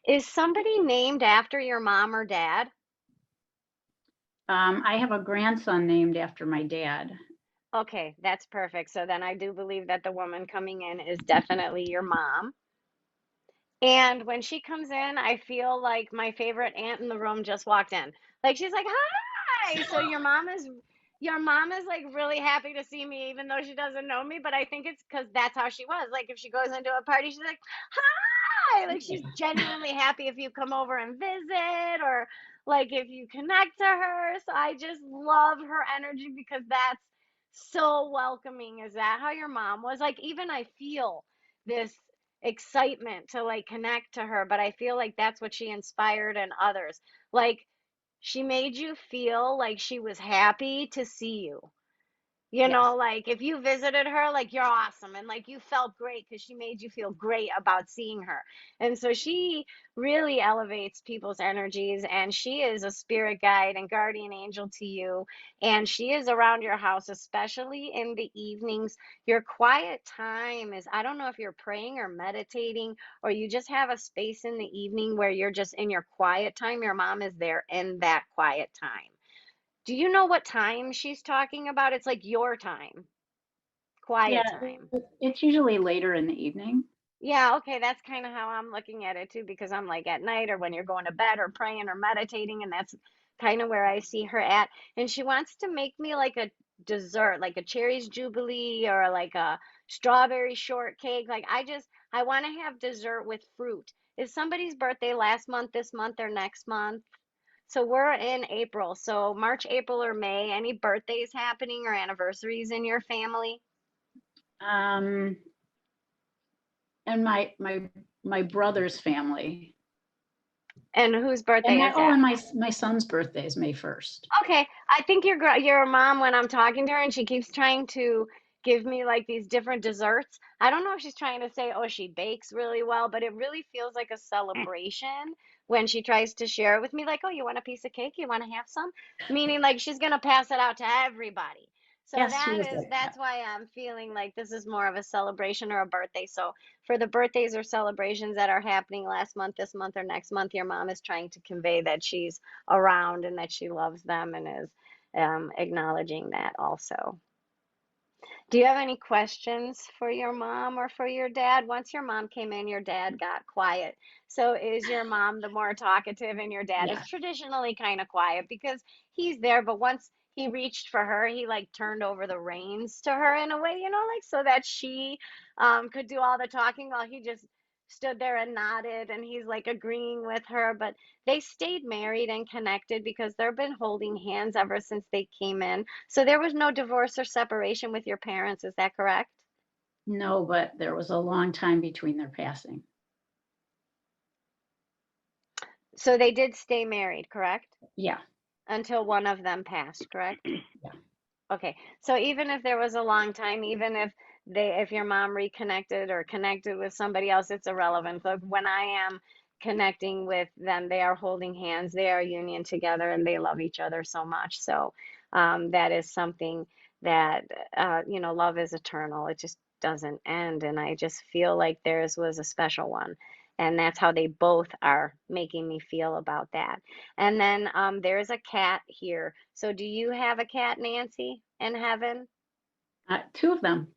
Is somebody named after your mom or dad? I have a grandson named after my dad. Okay, that's perfect. So then I do believe that the woman coming in is definitely your mom. And when she comes in, I feel like my favorite aunt in the room just walked in. Like she's like, "Hi." So your mom is like really happy to see me even though she doesn't know me, but I think it's cuz that's how she was. Like if she goes into a party, she's like, "Hi." Like she's genuinely happy if you come over and visit or like if you connect to her. So I just love her energy because that's so welcoming. Is that how your mom was? Like even I feel this excitement to like connect to her, but I feel like that's what she inspired in others. Like she made you feel like she was happy to see you. Yes. Like if you visited her, like you're awesome and like you felt great because she made you feel great about seeing her. And so she really elevates people's energies and she is a spirit guide and guardian angel to you. And she is around your house, especially in the evenings. Your quiet time is, I don't know if you're praying or meditating or you just have a space in the evening where you're just in your quiet time. Your mom is there in that quiet time. Do you know what time she's talking about? It's like your time, Yeah, quiet time. it's usually later in the evening. Yeah, okay, that's kind of how I'm looking at it too, because I'm like at night or when you're going to bed or praying or meditating, and that's kind of where I see her at. And she wants to make me like a dessert, like a cherries jubilee or like a strawberry shortcake. Like I want to have dessert with fruit. Is somebody's birthday last month, this month, or next month? So we're in April. So March, April, or May, any birthdays happening or anniversaries in your family? Um, and my brother's family. And whose And birthday my is oh, that? and my son's birthday is May 1st. Okay, I think your mom, when I'm talking to her and she keeps trying to give me like these different desserts, I don't know if she's trying to say, oh, she bakes really well, but it really feels like a celebration when she tries to share it with me, like, oh, you want a piece of cake? You want to have some? Meaning like she's gonna pass it out to everybody. So Yes, she is like that's that. why I'm feeling like this is more of a celebration or a birthday. So for the birthdays or celebrations that are happening last month, this month, or next month, your mom is trying to convey that she's around and that she loves them and is acknowledging that also. Do you have any questions for your mom or for your dad? Once your mom came in, your dad got quiet. So is your mom the more talkative and your dad is Yeah. traditionally kind of quiet because he's there, but once he reached for her, he like turned over the reins to her in a way, like so that she could do all the talking while he just stood there and nodded and he's like agreeing with her. But they stayed married and connected because they've been holding hands ever since they came in. So there was no divorce or separation with your parents, is that correct? No, but there was a long time between their passing. So they did stay married, correct? Yeah. Until one of them passed, correct? Yeah. Okay. So even if there was a long time, even if your mom reconnected or connected with somebody else, it's irrelevant. But when I am connecting with them, they are holding hands, they are union together, and they love each other so much. So that is something that love is eternal. It just doesn't end. And I just feel like theirs was a special one. And that's how they both are making me feel about that. And then there's a cat here. So do you have a cat, Nancy, in heaven? Two of them.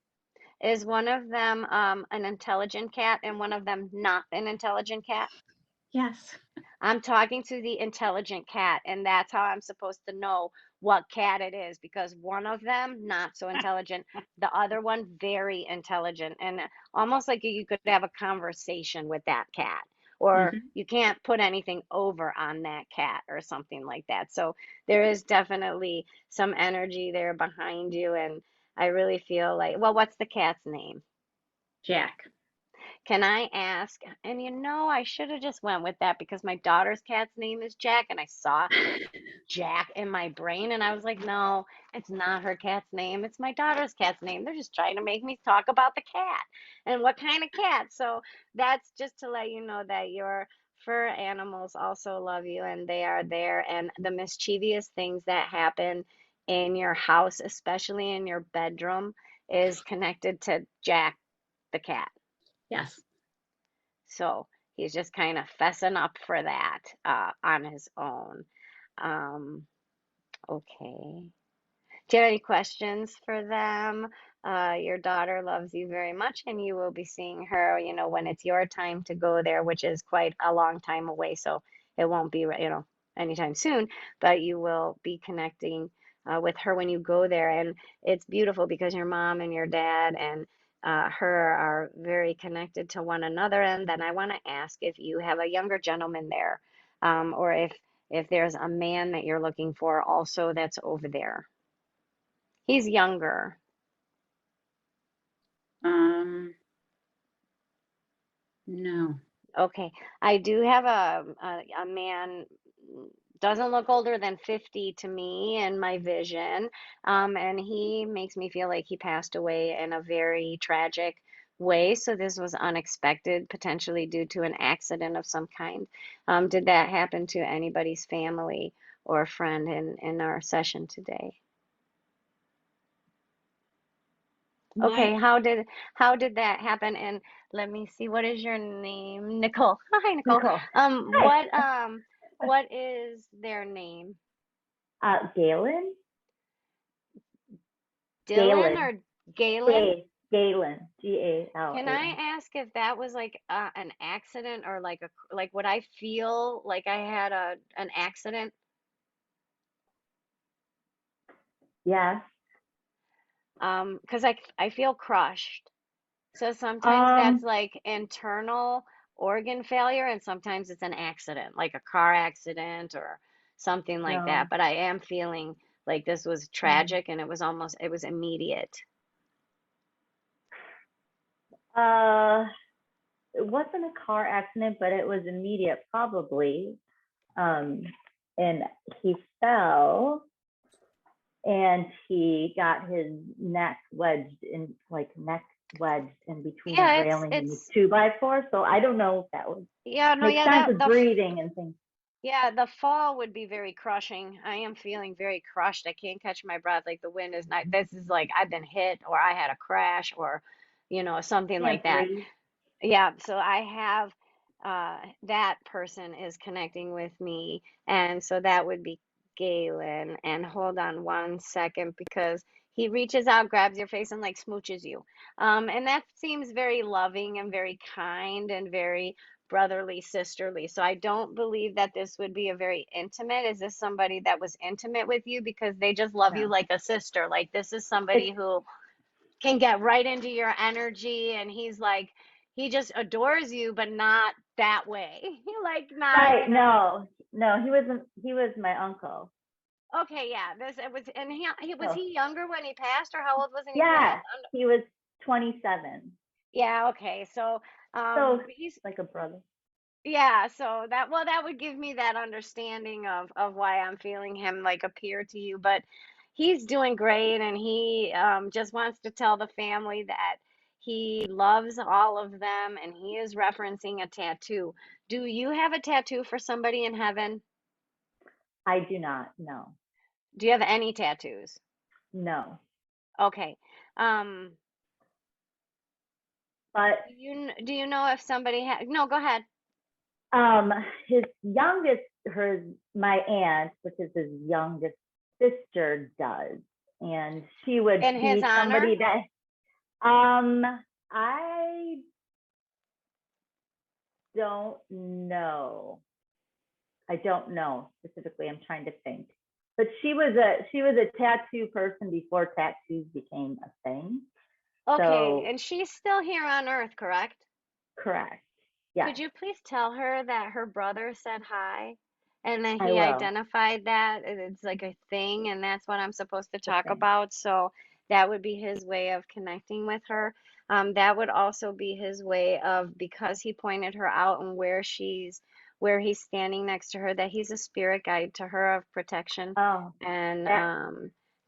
Is one of them an intelligent cat and one of them not an intelligent cat? Yes. I'm talking to the intelligent cat, and that's how I'm supposed to know what cat it is because one of them not so intelligent, the other one very intelligent, and almost like you could have a conversation with that cat, or Hmm. you can't put anything over on that cat or something like that. So there is definitely some energy there behind you, and I really feel like, well, what's the cat's name? Jack. Can I ask? And I should have just went with that because my daughter's cat's name is Jack, and I saw Jack in my brain, and I was like, no, it's not her cat's name. It's my daughter's cat's name. They're just trying to make me talk about the cat and what kind of cat. So that's just to let you know that your fur animals also love you and they are there. And the mischievous things that happen in your house, especially in your bedroom, is connected to Jack the cat. Yes. So he's just kind of fessing up for that on his own. Um, okay. Do you have any questions for them? Your daughter loves you very much, and you will be seeing her, when it's your time to go there, which is quite a long time away. So it won't be, anytime soon, but you will be connecting with her when you go there. And it's beautiful because your mom and your dad and her are very connected to one another. And then I want to ask if you have a younger gentleman there, or if there's a man that you're looking for also that's over there. He's younger. No. Okay. I do have a man, doesn't look older than 50 to me in my vision. And he makes me feel like he passed away in a very tragic way. So this was unexpected, potentially due to an accident of some kind. Did that happen to anybody's family or friend in our session today? Okay, how did that happen? And let me see, what is your name? Nicole. Hi, Nicole. Nicole. What is their name? Galen? Dylan Galen. or Galen? Galen. Galen. Can I ask if that was like an accident or like would I feel like I had an accident? Yes. Because I feel crushed. So sometimes that's like internal organ failure, and sometimes it's an accident, like a car accident or something like No. that. But I am feeling like this was tragic and it was immediate. It wasn't a car accident, but it was immediate, probably. And he fell and he got his neck wedged in between the Yeah, railing and the it's 2x4. So I don't know if that would yeah, no, make yeah, sense with breathing and things. yeah, the fall would be very crushing. I am feeling very crushed. I can't catch my breath. Like the wind is not, this is like I've been hit or I had a crash or, something like Can't that. breathe. Yeah, so I have that person is connecting with me, and so that would be Galen. And hold on one second because he reaches out, grabs your face, and like smooches you. And that seems very loving and very kind and very brotherly, sisterly. So I don't believe that this would be a very intimate. Is this somebody that was intimate with you because they just love you No. like a sister? Like this is somebody It's who can get right into your energy and he's like he just adores you but not that way. He like not right. No, he was my uncle. okay, yeah, this it was. And he was So he younger when he passed or how old was he when he yeah, passed? he was 27. Yeah, okay, so So he's like a brother. yeah, so that would give me that understanding of why I'm feeling him like appear to you. But he's doing great and he just wants to tell the family that he loves all of them and he is referencing a tattoo. Do you have a tattoo for somebody in heaven? I do not. No. Do you have any tattoos? No. Okay. Um, But do you know if somebody no, go ahead. his youngest, my aunt, which is his youngest sister, does, and she would In his be honor? somebody that I don't know. I don't know specifically. I'm trying to think. But she was a tattoo person before tattoos became a thing. Okay, So and she's still here on Earth, correct? correct. Yeah, Could you please tell her that her brother said hi and that I he will. identified that it's like a thing and that's what I'm supposed to The talk thing. about? So that would be his way of connecting with her. That would also be his way of, because he pointed her out and where he's standing next to her, that he's a spirit guide to her of protection Oh, and that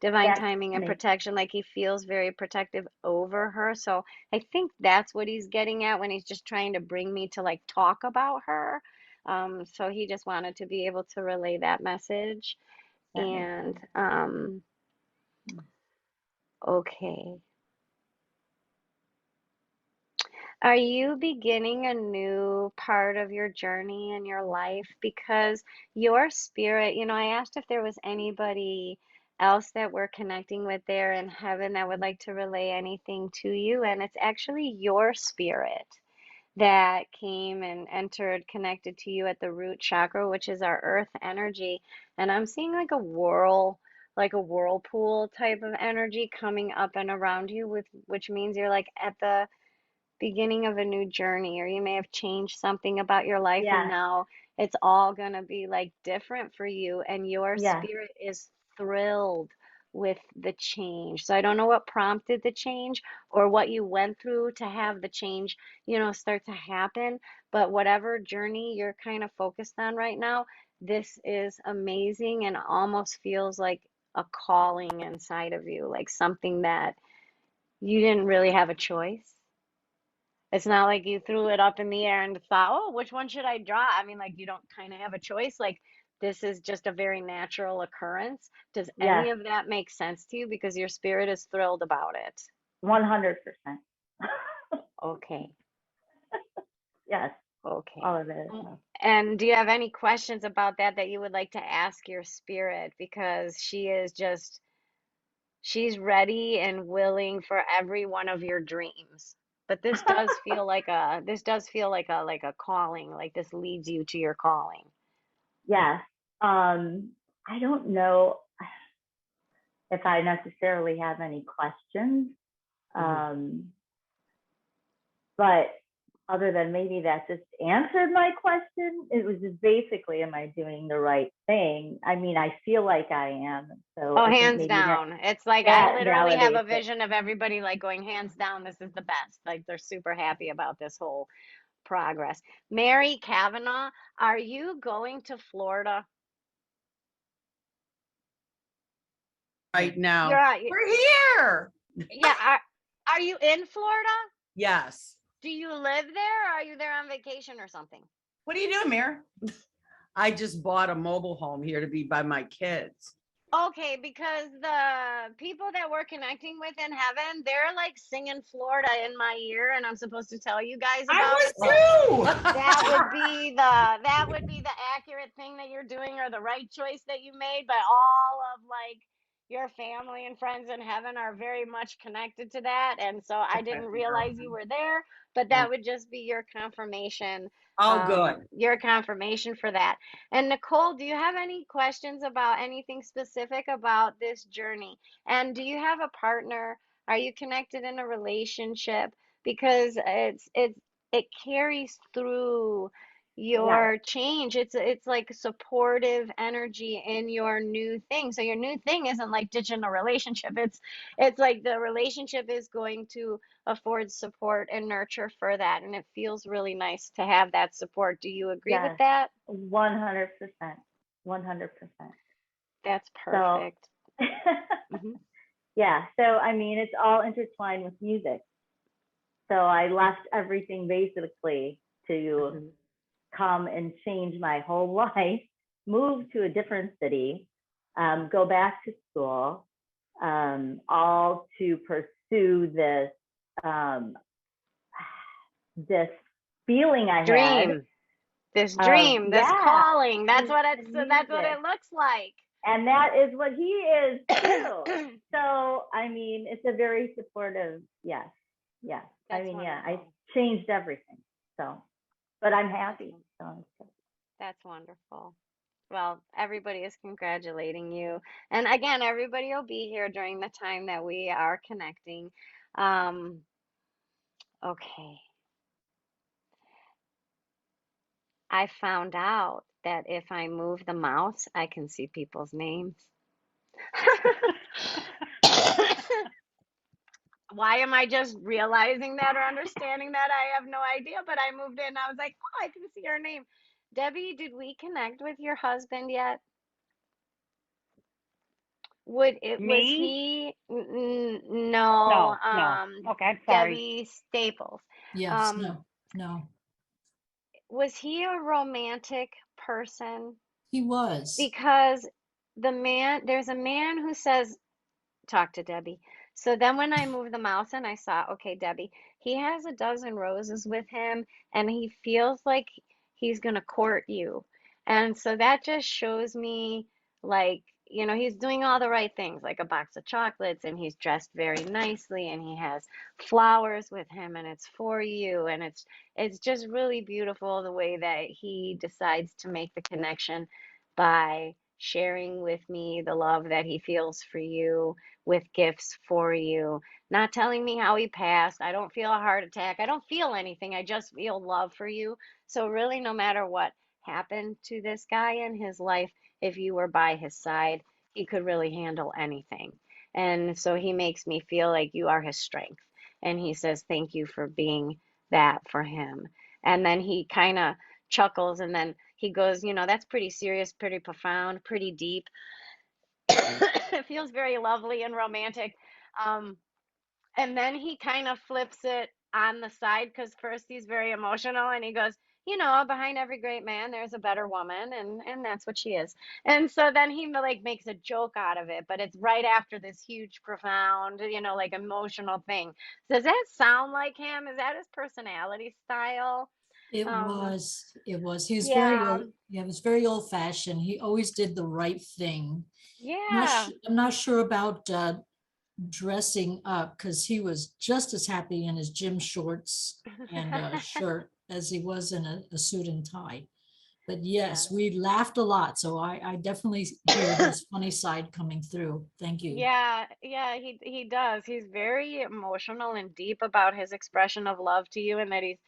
divine that's timing and funny. protection. Like he feels very protective over her. So I think that's what he's getting at when he's just trying to bring me to like talk about her. So he just wanted to be able to relay that message. That makes And sense. okay. Are you beginning a new part of your journey in your life? Because your spirit, I asked if there was anybody else that we're connecting with there in heaven that would like to relay anything to you, and it's actually your spirit that came and entered, connected to you at the root chakra, which is our earth energy. And I'm seeing like a whirlpool type of energy coming up and around you, which means you're like at the beginning of a new journey, or you may have changed something about your life, and Yes, now it's all going to be like different for you, and your yes, spirit is thrilled with the change. So I don't know what prompted the change or what you went through to have the change, start to happen, but whatever journey you're kind of focused on right now, this is amazing and almost feels like a calling inside of you, like something that you didn't really have a choice. It's not like you threw it up in the air and thought, oh, which one should I draw? I mean, like you don't kind of have a choice. Like this is just a very natural occurrence. Does yes, any of that make sense to you? Because your spirit is thrilled about it. 100%. Okay. Yes, Okay. all of it. And do you have any questions about that you would like to ask your spirit? Because she's ready and willing for every one of your dreams. But this does feel like a calling, like this leads you to your calling. Yes. I don't know if I necessarily have any questions. But other than maybe that just answered my question, it was just basically, am I doing the right thing? I mean, I feel like I am. So Oh, I think hands maybe down. It's like I that literally have a validates it. vision of everybody like going, hands down, this is the best. Like they're super happy about this whole progress. Mary Kavanaugh, are you going to Florida? Right You're now. out. We're here. Yeah, are you in Florida? Yes. Do you live there, or are you there on vacation or something? What are you doing, Mir? I just bought a mobile home here to be by my kids. Okay, because the people that we're connecting with in heaven, they're like singing Florida in my ear, and I'm supposed to tell you guys about I it. So was too. that would be the accurate thing that you're doing, or the right choice that you made. But all of like your family and friends in heaven are very much connected to that, and so I didn't realize you were there, but that would just be Oh, good. your confirmation for that. And Nicole, do you have any questions about anything specific about this journey? And do you have a partner? Are you connected in a relationship? Because it carries through Yeah. your change. It's like supportive energy in your new thing. So your new thing isn't like ditching a relationship. It's like the relationship is going to afford support and nurture for that, and it feels really nice to have that support. Do you agree with Yes. that? 100%. 100%. That's So, perfect. Hmm. yeah. So, I mean, it's all intertwined with music. So I left everything basically to come and change my whole life, move to a different city, go back to school, all to pursue this feeling I had. This dream, this Yeah, calling. That's what in that's what music. it looks like. And that is what he is too. So, I mean, it's a very supportive, yes, yes. I That's mean, yeah, I wonderful. changed everything. So, but I'm happy. So, That's wonderful. Well, everybody is congratulating you. And again, everybody will be here during the time that we are connecting. Um, okay. I found out that if I move the mouse, I can see people's names. Why am I just realizing that or understanding that? I have no idea, but I moved in. I was like, oh, I can see her name. Debbie, did we connect with your husband yet? Was Me? he no, No. Okay, sorry. Debbie Staples. Yes, Um, no, no. was he a romantic person? He was. Because there's a man who says, talk to Debbie. So then when I moved the mouse and I saw, okay, Debbie, he has a dozen roses with him and he feels like he's gonna court you. And so that just shows me like, he's doing all the right things, like a box of chocolates and he's dressed very nicely and he has flowers with him and it's for you and it's just really beautiful the way that he decides to make the connection by sharing with me the love that he feels for you with gifts for you, not telling me how he passed. I don't feel a heart attack. I don't feel anything. I just feel love for you. So, really, no matter what happened to this guy in his life, if you were by his side, he could really handle anything. And so, he makes me feel like you are his strength. And he says, thank you for being that for him. And then he kind of chuckles and then he goes, that's pretty serious, pretty profound, pretty deep. It feels very lovely and romantic. Um, and then he kind of flips it on the side because first he's very emotional and he goes, behind every great man, there's a better woman, and that's what she is. And so then he like makes a joke out of it, but it's right after this huge, profound, like emotional thing. Does that sound like him? Is that his personality style? It Um, was. It was. He was very yeah, old. Yeah, he was very old fashioned. He always did the right thing. yeah. I'm not sure about dressing up because he was just as happy in his gym shorts and shirt as he was in a suit and tie. But Yeah. yes, we laughed a lot. So I definitely hear his funny side coming through. Thank you. Yeah, yeah, he does. He's very emotional and deep about his expression of love to you and that he's,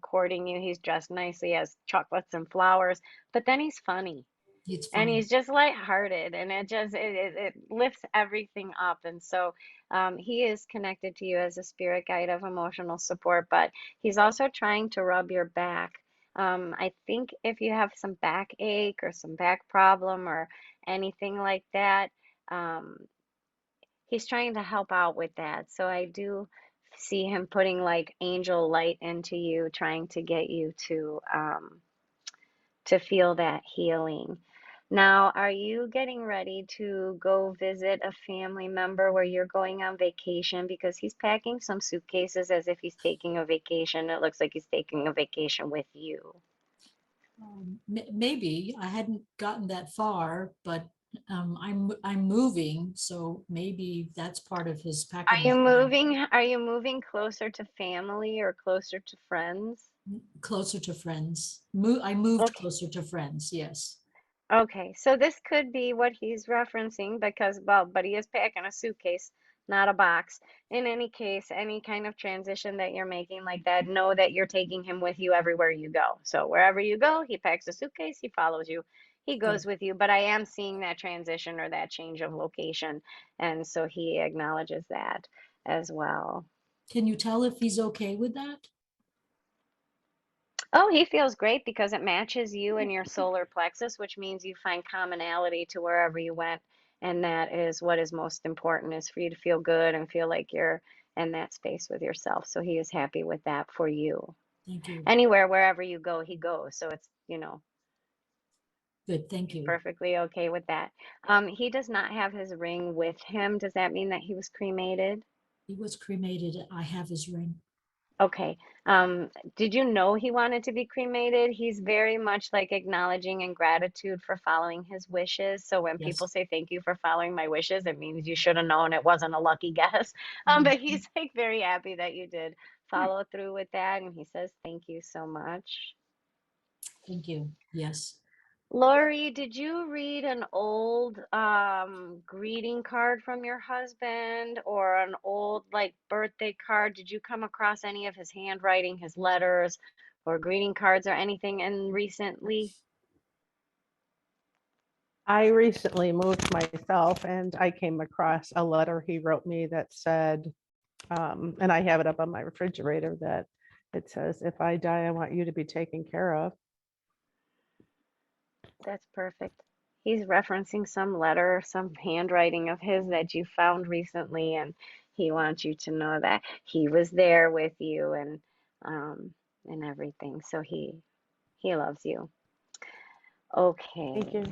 courting you. He's dressed nicely, has chocolates and flowers, but then he's funny It's and funny. he's just lighthearted and it lifts everything up. And so he is connected to you as a spirit guide of emotional support, but he's also trying to rub your back. I think if you have some backache or some back problem or anything like that, um, he's trying to help out with that. So I do see him putting like angel light into you, trying to get you to feel that healing. Now, are you getting ready to go visit a family member where you're going on vacation? Because he's packing some suitcases as if he's taking a vacation. It looks like he's taking a vacation with you. Maybe I hadn't gotten that far, but I'm moving, so maybe that's part of his Are packing you plan. moving? Are you moving closer to family or closer to friends? Closer to friends. I moved Okay. closer to friends. Yes. Okay, so this could be what he's referencing because, well, but he is packing a suitcase, not a box. In any case, any kind of transition that you're making like that, know that you're taking him with you everywhere you go. So wherever you go, he packs a suitcase, he follows you, he Good. goes with you. But I am seeing that transition or that change of location. And so he acknowledges that as well. Can you tell if he's okay with that? Oh, he feels great because it matches you and your solar plexus, which means you find commonality to wherever you went. And that is what is most important is for you to feel good and feel like you're in that space with yourself. So he is happy with that for you. Thank you. Anywhere, wherever you go, he goes. So it's, Good. Thank he's you. perfectly okay with that. He does not have his ring with him. Does that mean that he was cremated? He was cremated. I have his ring. Okay. Um, did you know he wanted to be cremated? He's very much like acknowledging and gratitude for following his wishes. So when people Yes. say thank you for following my wishes, it means you should have known it wasn't a lucky guess. But Mhm. he's like very happy that you did follow through with that, and he says thank you so much. Thank you. Yes. Lori, did you read an old greeting card from your husband or an old like birthday card? Did you come across any of his handwriting, his letters or greeting cards or anything in recently? I recently moved myself and I came across a letter he wrote me that said, and I have it up on my refrigerator, that it says, if I die, I want you to be taken care of. That's perfect. He's referencing some letter, some handwriting of his that you found recently, and he wants you to know that he was there with you um and everything. So he He loves you. Thank you. Okay.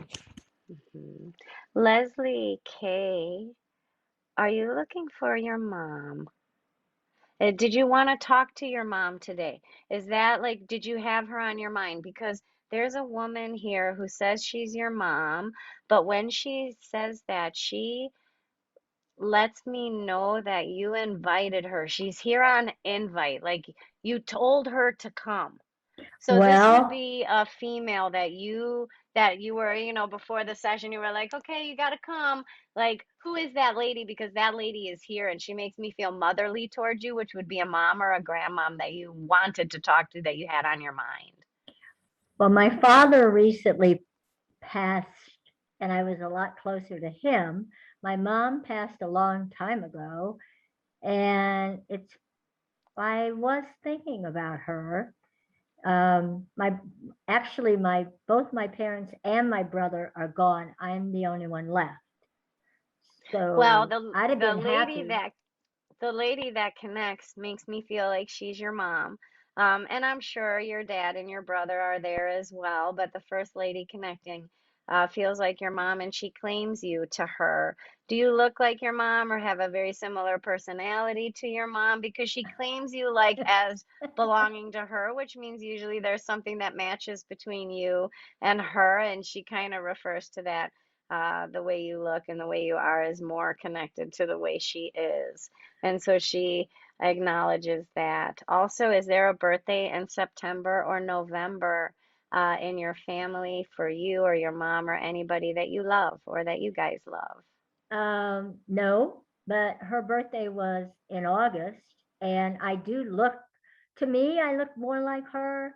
Mhm. Leslie K, are you looking for your mom? Did you want to talk to your mom today? Is that like, did you have her on your mind? Because there's a woman here who says she's your mom, but when she says that, she lets me know that you invited her. She's here on invite, like you told her to come. So this would Well, be a female that you were, before the session, you were like, okay, you gotta come. Like, who is that lady? Because that lady is here and she makes me feel motherly towards you, which would be a mom or a grandmom that you wanted to talk to, that you had on your mind. well, my father recently passed, and I was a lot closer to him. My mom passed a long time ago, and I was thinking about her. My actually my both my parents and my brother are gone. I'm the only one left. Well, So the I'd have the been lady happy. that the lady that connects makes me feel like she's your mom. And I'm sure your dad and your brother are there as well, but the first lady connecting feels like your mom, and she claims you to her. Do you look like your mom or have a very similar personality to your mom? Because she claims you like as belonging to her, which means usually there's something that matches between you and her, and she kind of refers to that. The way you look and the way you are is more connected to the way she is. And so she acknowledges that. Also, is there a birthday in September or November in your family for you or your mom or anybody that you love or that you guys love? No, but her birthday was in August, and I do look, to me, I look more like her.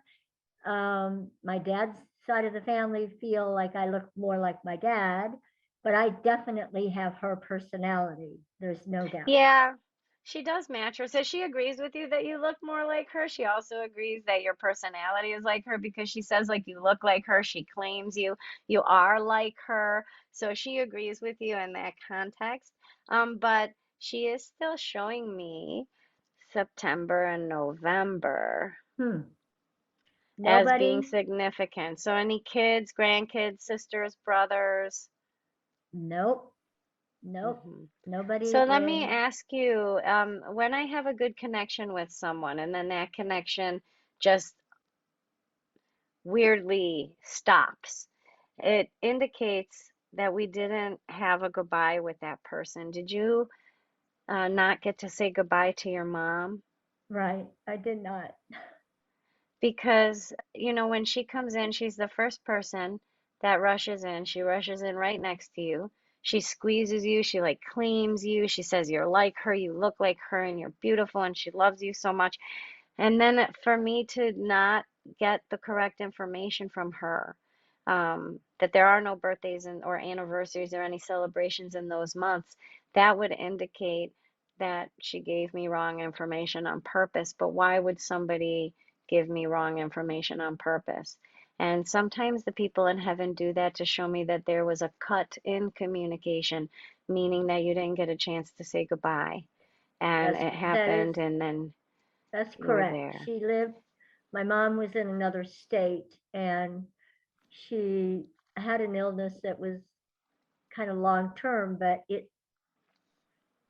My dad's side of the family feel like I look more like my dad, but I definitely have her personality. There's no doubt. Yeah, she does match her. So she agrees with you that you look more like her. She also agrees that your personality is like her because she says like you look like her. She claims you are like her. So she agrees with you in that context. But she is still showing me September and November Hmm. as being Nobody, significant. So any kids, grandkids, sisters, brothers? nope, nope, Hmm. nobody So let me in. ask you, when I have a good connection with someone and then that connection just weirdly stops, it indicates that we didn't have a goodbye with that person. Did you not get to say goodbye to your mom? Right, I did not. Because, when she comes in, she's the first person that rushes in. She rushes in right next to you. She squeezes you. She like claims you. She says you're like her, you look like her, and you're beautiful, and she loves you so much. And then for me to not get the correct information from her, that there are no birthdays or anniversaries or any celebrations in those months, that would indicate that she gave me wrong information on purpose. But why would somebody give me wrong information on purpose? And sometimes the people in heaven do that to show me that there was a cut in communication, meaning that you didn't get a chance to say goodbye. And That's, it that is, happened, and then that's you were correct. there. She lived, my mom was in another state, and she had an illness that was kind of long term, but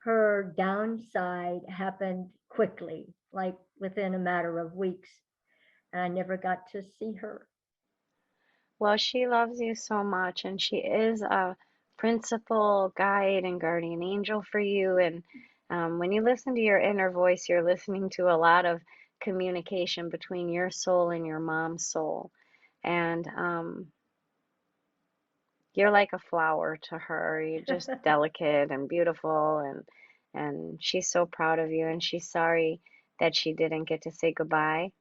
her downside happened quickly, like within a matter of weeks, and I never got to see her. Well, she loves you so much, and she is a principal guide and guardian angel for you. And when you listen to your inner voice, you're listening to a lot of communication between your soul and your mom's soul. And you're like a flower to her. You're just delicate and beautiful, and she's so proud of you, and she's sorry that she didn't get to say goodbye.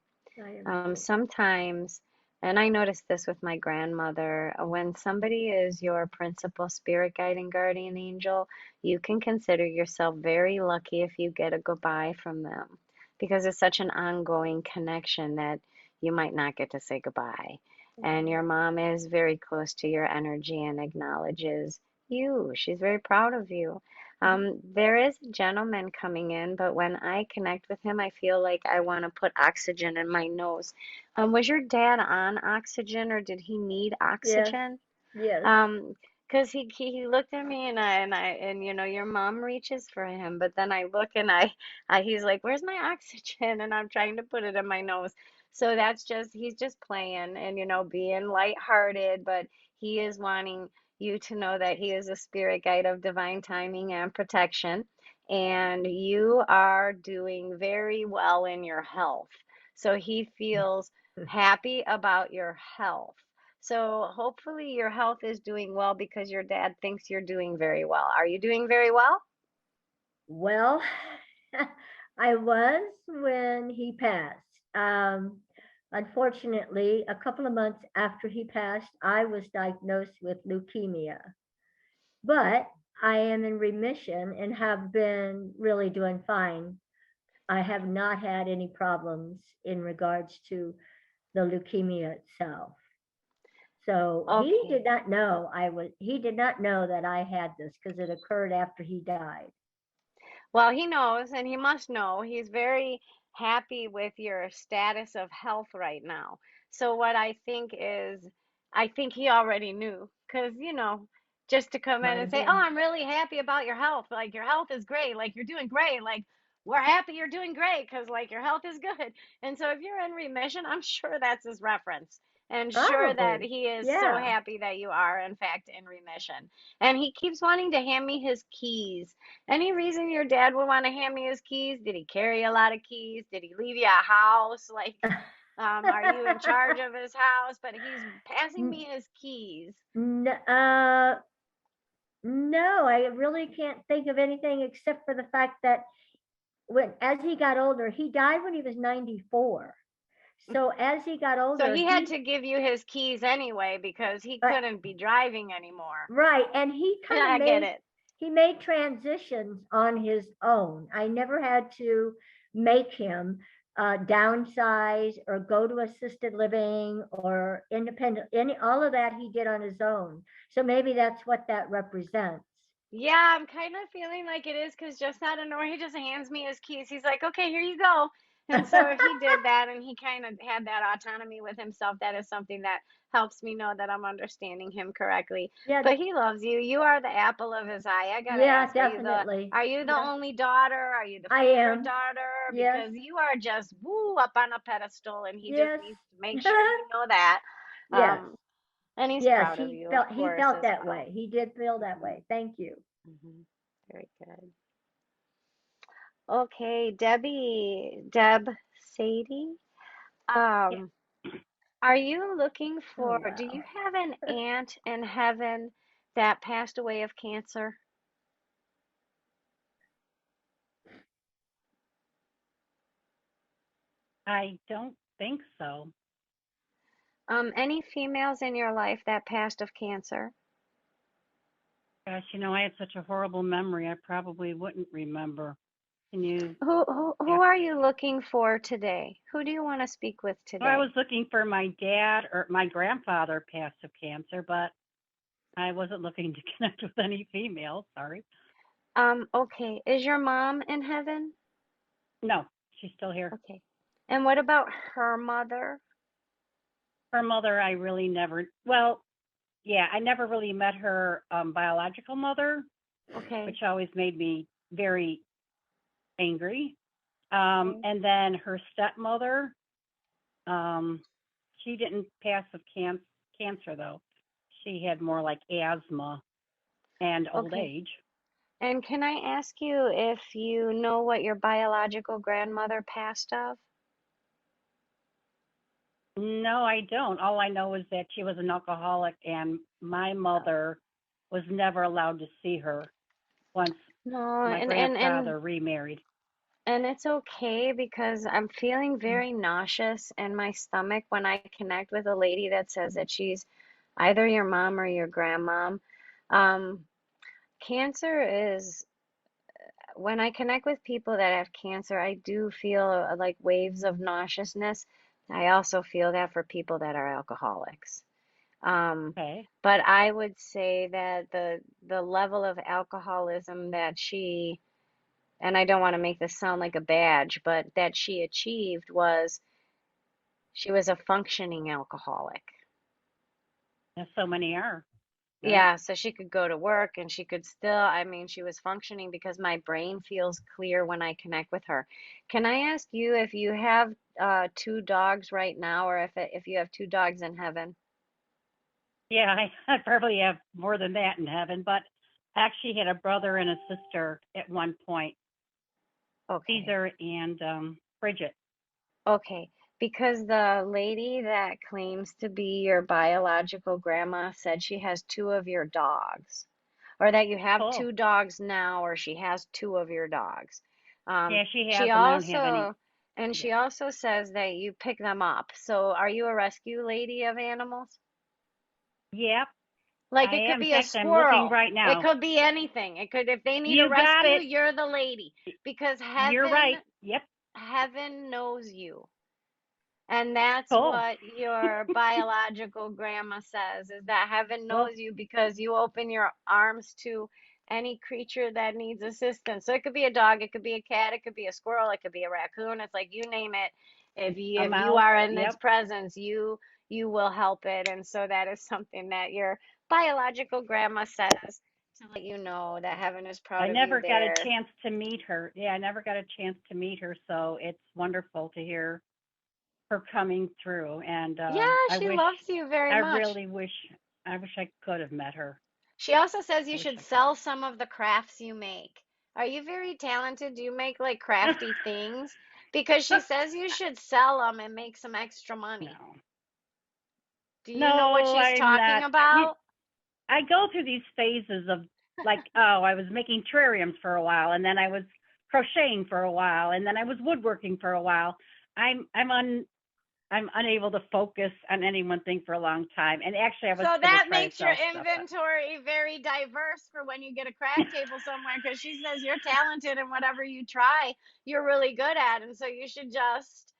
I am too. Sometimes, and I noticed this with my grandmother, when somebody is your principal spirit guide and guardian angel, you can consider yourself very lucky if you get a goodbye from them because it's such an ongoing connection that you might not get to say goodbye. And your mom is very close to your energy and acknowledges you. She's very proud of you. There is a gentleman coming in, but when I connect with him, I feel like I want to put oxygen in my nose. Was your dad on oxygen or did he need Yes, oxygen? yes. Because he looked at me and you know your mom reaches for him, but then I look and he's like, "Where's my oxygen?" And I'm trying to put it in my nose. So that's just he's just playing and you know being lighthearted, but he is wanting you to know that he is a spirit guide of divine timing and protection, and you are doing very well in your health. So he feels happy about your health. So hopefully your health is doing well because your dad thinks you're doing very well. Are you doing very well? Well, I was when he passed. Unfortunately, a couple of months after he passed, I was diagnosed with leukemia. But I am in remission and have been really doing fine. I have not had any problems in regards to the leukemia itself. So he Okay. did not know he did not know that I had this because it occurred after he died. Well, he knows and he must know. He's very happy with your status of health right now. So what I think is, I think he already knew because, you know, just to come in Might and have say, "Oh, been. I'm really happy about your health. Like your health is great. Like you're doing great. Like we're happy you're doing great because like your health is good." And so if you're in remission, I'm sure that's his reference and sure that Probably. he is so Yeah. happy that you are in fact in remission. And he keeps wanting to hand me his keys. Any reason your dad would want to hand me his keys? Did he carry a lot of keys? Did he leave you a house? Like, are you in charge of his house? But he's passing me his keys. Uh, no, I really can't think of anything except for the fact that as he got older, he died when he was 94. So as he got So older, he had to give you his keys anyway because he uh, couldn't be driving anymore. right, and he kind of I get made it. he made transitions on his own. I never had to make him downsize or go to assisted living or independent. All of that he did on his own. So maybe that's what that represents. Yeah, I'm kind of feeling like it is because just out of nowhere, he just hands me his keys. He's like, okay, here you go. And so if he did that and he kind of had that autonomy with himself, that is something that helps me know that I'm understanding him correctly. Yeah, But he loves you. You are the apple of his eye. I gotta yeah, ask, definitely. are you the Yeah, only daughter? Are you the I favorite am. daughter? Yes, Because you are just woo up on a pedestal and he just yes. needs to make sure you know that. Yes, Um, and he's yes, proud of you, of he course, felt as that well. way. He did feel that Hmm. way. Thank you. Hmm. Very good. Okay, Deb Sadie, Yeah. um, are you looking Oh, for, do you wow. have an aunt in heaven that passed away of cancer? I don't think so. Any females in your life that passed of cancer? Gosh, I had such a horrible memory. I probably wouldn't remember. Can you Who ask? are you looking for today? Who do you want to speak with Well, I was today? looking for my dad or my grandfather passed of cancer, but I wasn't looking to connect with any females. Sorry. Okay, is your mom in heaven? No, she's still here. Okay. And what about her mother? Her mother, I really never, well, yeah, I never really met her biological mother, Okay. which always made me very angry. Okay. And then her stepmother, um, she didn't pass of cancer though. She had more like asthma and old Okay. age. And can I ask you if you know what your biological grandmother passed of? No, I don't. All I know is that she was an alcoholic, and my mother was never allowed to see her once No, my grandfather remarried. and it's okay because I'm feeling very nauseous in my stomach when I connect with a lady that says that she's either your mom or your grandmom. Um, Cancer is when I connect with people that have cancer, I do feel like waves of nauseousness. I also feel that for people that are alcoholics. Okay. But I would say that the level of alcoholism that she, and I don't want to make this sound like a badge, but that she achieved was she was a functioning alcoholic. And so many are. Right. Yeah, so she could go to work and she could still, I mean, she was functioning because my brain feels clear when I connect with her. Can I ask you if you have two dogs right now, or if you have two dogs in heaven? Yeah, I probably have more than that in heaven, but I actually had a brother and a sister at one point, Okay. Caesar and Bridget. Okay, because the lady that claims to be your biological grandma said she has two of your dogs, or that you have Cool. two dogs now, or she has two of your dogs. Yeah, she She has them. I don't have any. also, and she Yeah. also says that you pick them up. So are you a rescue lady of animals? Yep, Like I it could am. In be a fact, I'm looking squirrel. right It now. could be anything. It could, if they need a You got rescue, it. you're the lady because You're right. Yep. heaven knows you. And that's Cool. what your biological grandma says, is that heaven Well, knows you because you open your arms to any creature that needs assistance. So it could be a dog, it could be a cat, it could be a squirrel, it could be a raccoon. It's like you name it. a If you mouse. are in its Yep. presence, you will help it. And so that is something that your biological grandma says to let you know that heaven is proud I of you never got a there. chance to meet her. Yeah, I never got a chance to meet her, so it's wonderful to hear her coming through. And Yeah, I she wish, loves you very I much. really wish, I wish I could have met her. She also says I you wish should I sell some of the crafts you make. Are you very talented? Do you make like could. crafty things? Because she says you should sell them and make some extra No, money. Do you know what no, she's I'm talking not. about? I go through these phases of like, oh, I was making terrariums for a while, and then I was crocheting for a while, and then I was woodworking for a while. I'm unable to focus on any one thing for a long time. And actually, I was So going to that try to makes your sell stuff, but inventory very diverse for when you get a craft table somewhere, because she says you're talented and whatever you try, you're really good at. And so you should just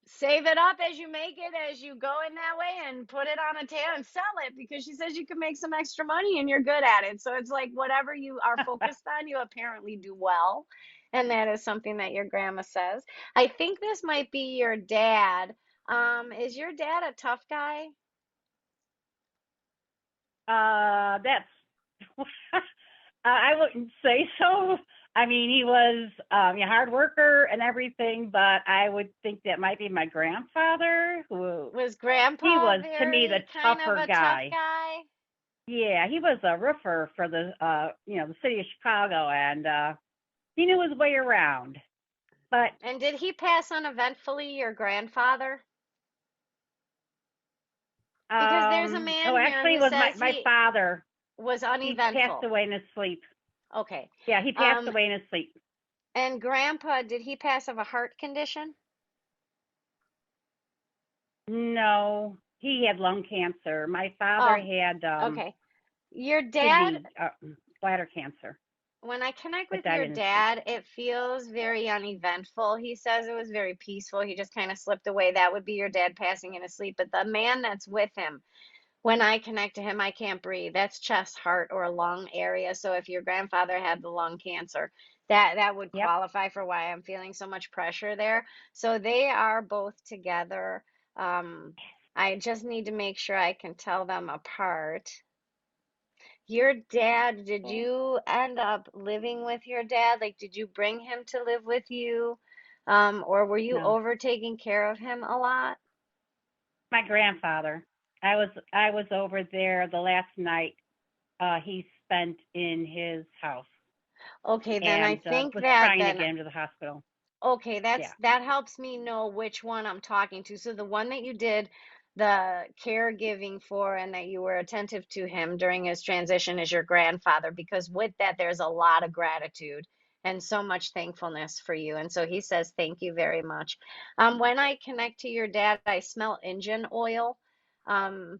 save it up as you make it, as you go in that way, and put it on a tail and sell it, because she says you can make some extra money and you're good at it. So it's like whatever you are focused on, you apparently do well. And that is something that your grandma says. I think this might be your dad. Is your dad a tough guy? that's I wouldn't say so. I mean, he was a hard worker and everything, but I would think that might be my grandfather who Was he grandpa was to me the very kind of tougher a tough guy. guy? Yeah, he was a roofer for the the city of Chicago, and he knew his way around. But And did he pass uneventfully, your grandfather? Because there's a man oh, here actually, who it was says my he father. was He passed uneventful. away in his sleep. Okay. Yeah, he passed away in his sleep. And grandpa, did he pass of a heart condition? No, he had lung cancer. My father Oh, had okay. Your dad, kidney bladder cancer, when I connect but with died your in his sleep. dad, it feels very uneventful. He says it was very peaceful. He just kind of slipped away. That would be your dad passing in his sleep. But the man that's with him, when I connect to him, I can't breathe. That's chest, heart, or lung area. So if your grandfather had the lung cancer, that would Yep. qualify for why I'm feeling so much pressure there. So they are both together. I just need to make sure I can tell them apart. Your dad, did you end up living with your dad? Like, did you bring him to live with you? Or were you No, over taking care of him a lot? my grandfather. I was over there the last night he spent in his house, Okay, then I and think was that trying to then get him to the hospital. okay, Yeah. that helps me know which one I'm talking to. So the one that you did the caregiving for and that you were attentive to him during his transition is your grandfather, because with that there's a lot of gratitude and so much thankfulness for you. And so he says thank you very much. When I connect to your dad, I smell engine oil. Um,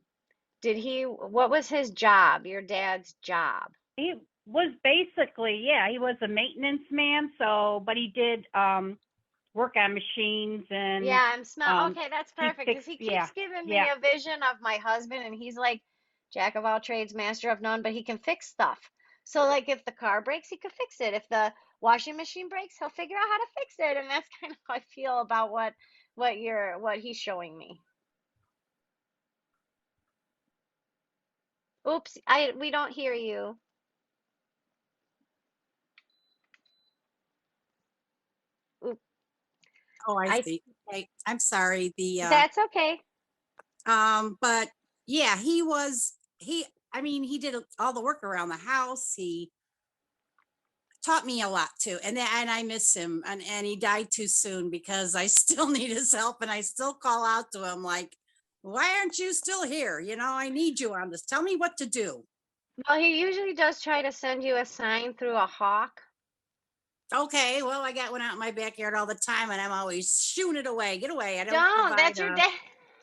what was his job, your dad's job? He was basically, yeah, he was a maintenance man. So, but he did work on machines and Yeah, I'm smell. um Okay, that's he perfect because fixed, he yeah, keeps giving me yeah. a vision of my husband, and he's like jack of all trades, master of none, but he can fix stuff. So, like, if the car breaks, he could fix it. If the washing machine breaks, he'll figure out how to fix it. And that's kind of how I feel about what he's showing me. Oops, we don't hear you. Oop, Oh, I I see. Okay, I'm sorry. That's okay. But yeah, I mean, he did all the work around the house. He taught me a lot too. And I miss him. And he died too soon because I still need his help. And I still call out to him like, why aren't you still here? You know, I need you on this. Tell me what to do. Well, he usually does try to send you a sign through a hawk. Okay, well, I got one out in my backyard all the time and I'm always shooing it away. Get away. I don't Don't. provide That's your dad.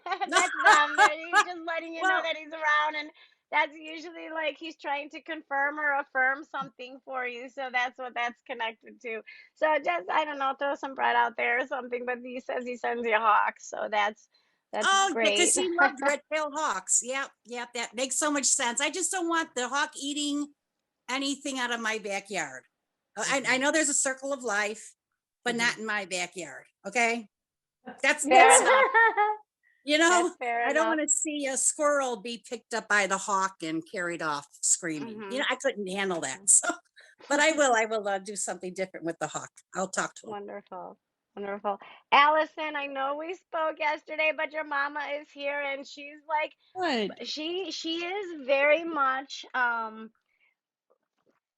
That's them. He's just letting you know well, that he's around, and that's usually like he's trying to confirm or affirm something for you. So that's what that's connected to. So just I don't know, throw some bread out there or something. But he says he sends you hawks, so that's oh, yeah, because great. he loved red-tailed hawks. Yep, yep, that makes so much sense. I just don't want the hawk eating anything out of my backyard. I know there's a circle of life, but not in my backyard. Okay, that's Fair not, enough. you know, That's fair I don't enough. want to see a squirrel be picked up by the hawk and carried off screaming. You know, Hmm. I couldn't handle that. So, but I will do something different with the hawk. I'll talk to him. Wonderful. Wonderful. Allison, I know we spoke yesterday, but your mama is here and she's like Good. she is very much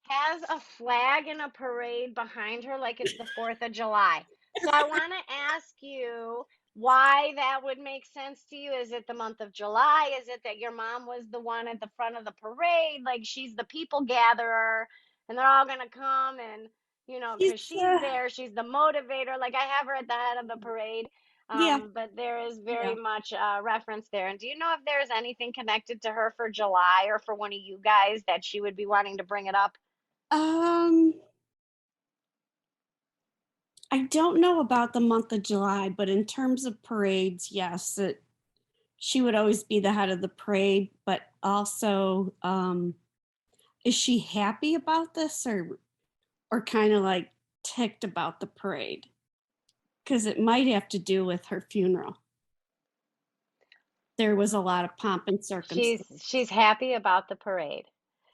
has a flag and a parade behind her like it's the 4th of July. So I want to ask you why that would make sense to you. Is it the month of July? Is it that your mom was the one at the front of the parade? Like she's the people gatherer and they're all going to come and, because She's she's there, she's the motivator. Like I have her at the head of the parade. yeah, But there is very yeah. much reference there. And do you know if there's anything connected to her for July or for one of you guys that she would be wanting to bring it up? Um, I don't know about the month of July, but in terms of parades, yes, she would always be the head of the parade, but also, is she happy about this or kind of like ticked about the parade? Because it might have to do with her funeral. There was a lot of pomp and circumstance. She's happy about the parade.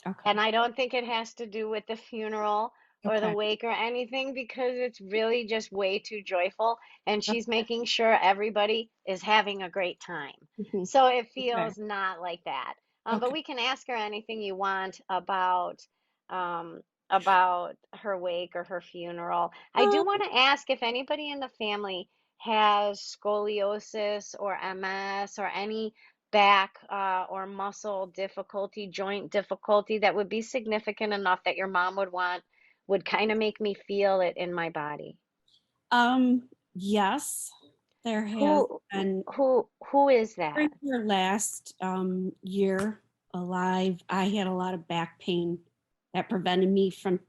Okay. And I don't think it has to do with the funeral or the Okay. wake or anything because it's really just way too joyful and she's Okay. making sure everybody is having a great time. Mhm. So it Okay. feels not like that. But Okay. we can ask her anything you want about her wake or her funeral. I do Um, want to ask if anybody in the family has scoliosis or MS or any back or muscle difficulty, joint difficulty that would be significant enough that your mom would kind of make me feel it in my body. yes, there has Who been who is that? during her last year alive. I had a lot of back pain that prevented me from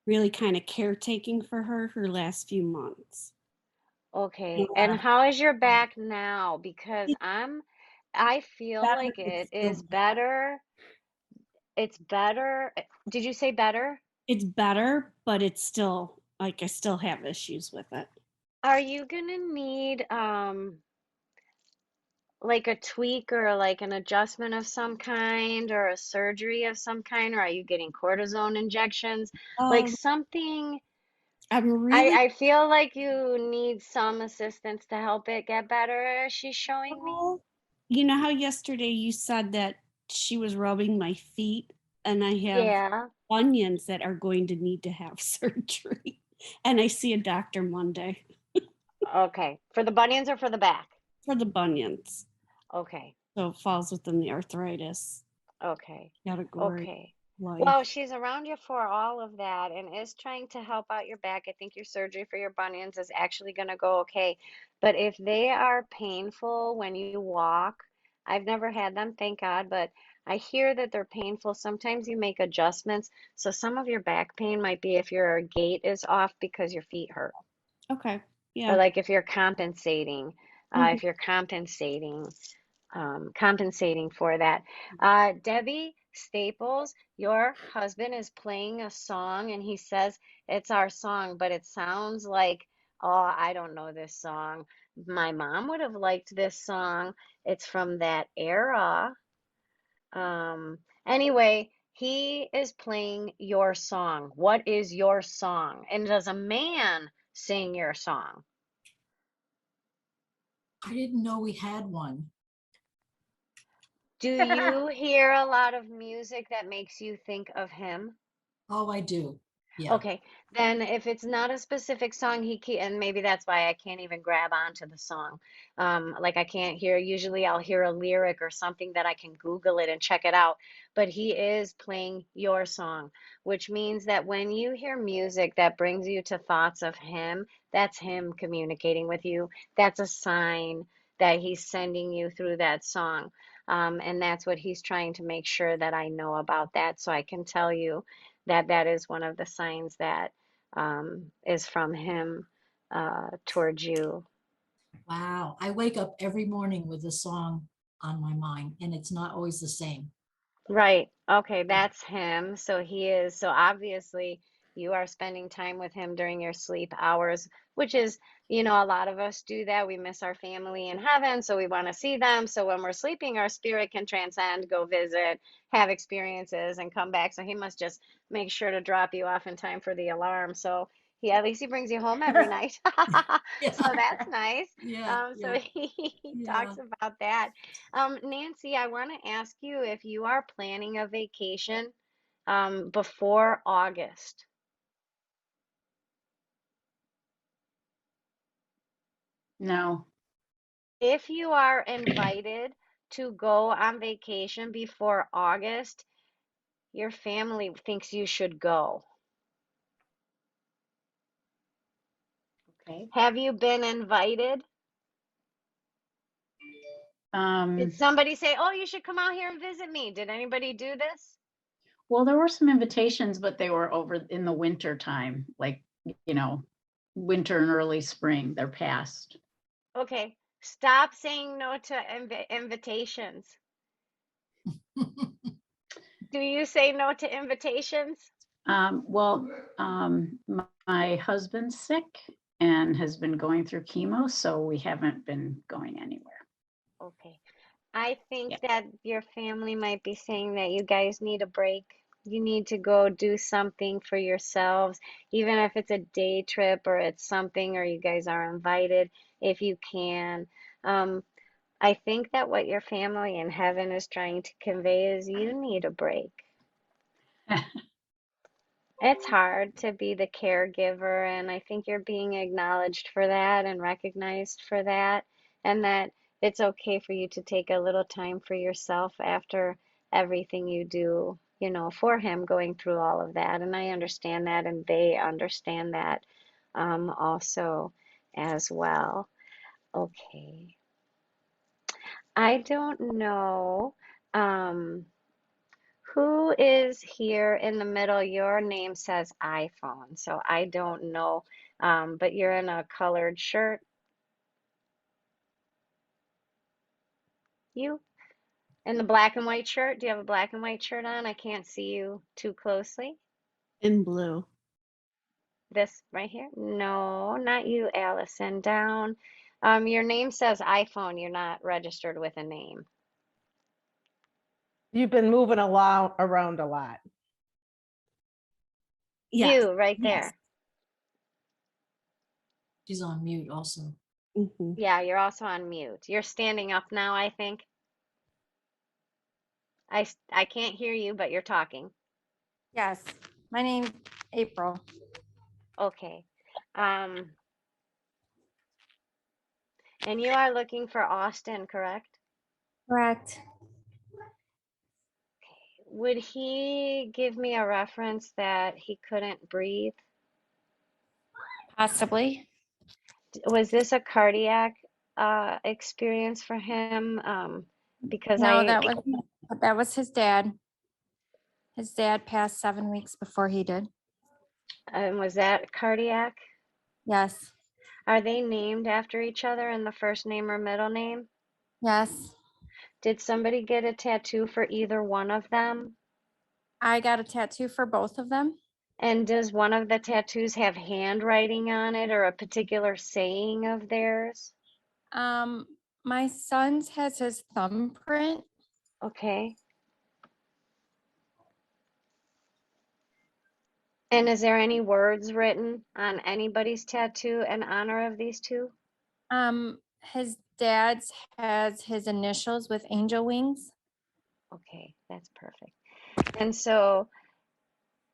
really kind of caretaking for her last few months. Okay. And, And how is your back now? Because it's I feel better, like it's it still is bad. better. It's better. Did you say better? It's better, but it's still like I still have issues with it. Are you gonna need like a tweak or like an adjustment of some kind or a surgery of some kind, or are you getting cortisone injections? Like Um, something, I'm I, really I feel like you need some assistance to help it get better, she's showing me. well, you know how yesterday you said that she was rubbing my feet and I have Yeah. bunions that are going to need to have surgery. And I see a doctor Monday Okay. For the bunions or for the back? for the bunions. Okay. So it falls within the arthritis Okay. category Okay. life. Well, she's around you for all of that and is trying to help out your back. I think your surgery for your bunions is actually going to go okay. But if they are painful when you walk, I've never had them, thank God, but I hear that they're painful. Sometimes you make adjustments. So some of your back pain might be if your gait is off because your feet hurt. Okay. Yeah. like if you're compensating, Mhm. if you're compensating for that. Debbie Staples, your husband is playing a song and he says it's our song, but it sounds like, oh, I don't know this song. My mom would have liked this song. It's from that era. Anyway, he is playing your song. What is your song? And does a man sing your song? I didn't know we had one. Do you hear a lot of music that makes you think of him? Oh, I do. Yeah. Okay, then if it's not a specific song, and maybe that's why I can't even grab onto the song. Like I can't hear, usually I'll hear a lyric or something that I can Google it and check it out. But he is playing your song, which means that when you hear music that brings you to thoughts of him, that's him communicating with you. That's a sign that he's sending you through that song. And that's what he's trying to make sure that I know about that so I can tell you that that is one of the signs that is from him towards you. Wow. I wake up every morning with a song on my mind, and it's not always the same. Right. Okay, that's him. So he is, so obviously you are spending time with him during your sleep hours, which is, a lot of us do that. We miss our family in heaven, so we want to see them. So when we're sleeping, our spirit can transcend, go visit, have experiences, and come back. So he must just make sure to drop you off in time for the alarm. So at least he brings you home every night. So that's nice. Yeah. So Yeah. he Yeah. talks about that. Nancy, I want to ask you if you are planning a vacation before August. No. If you are invited to go on vacation before August, your family thinks you should go. Okay. Have you been invited? Did somebody say, "Oh, you should come out here and visit me"? Did anybody do this? Well, there were some invitations, but they were over in the winter time, like, winter and early spring. They're past. Okay, stop saying no to invitations. Do you say no to invitations? Well, my husband's sick and has been going through chemo, so we haven't been going anywhere. Okay. I think Yeah. that your family might be saying that you guys need a break. You need to go do something for yourselves, even if it's a day trip or it's something, or you guys are invited, if you can. I think that what your family in heaven is trying to convey is you need a break. It's hard to be the caregiver, and I think you're being acknowledged for that and recognized for that, and that it's okay for you to take a little time for yourself after everything you do, for him going through all of that. And I understand that, and they understand that also as well. Okay. I don't know. Um, Who is here in the middle? Your name says iPhone, so I don't know. But you're in a colored shirt. You in the black and white shirt? Do you have a black and white shirt on? I can't see you too closely. In blue. This right here? No, not you, Allison. Down. Your name says iPhone. You're not registered with a name. You've been moving around a lot. Yeah. You right Yes. there. She's on mute also. Mhm. Yeah, you're also on mute. You're standing up now, I think. I can't hear you, but you're talking. Yes, my name's April. Okay. And you are looking for Austin, correct? Correct. Would he give me a reference that he couldn't breathe? Possibly. Was this a cardiac experience for him? Because No, that was his dad. His dad passed 7 weeks before he did. was that cardiac? Yes. Are they named after each other in the first name or middle name? Yes, Did somebody get a tattoo for either one of them? I got a tattoo for both of them. And does one of the tattoos have handwriting on it or a particular saying of theirs? Um, my son's has his thumbprint. Okay. And is there any words written on anybody's tattoo in honor of these two? His dad's has his initials with angel wings. Okay, that's perfect. And so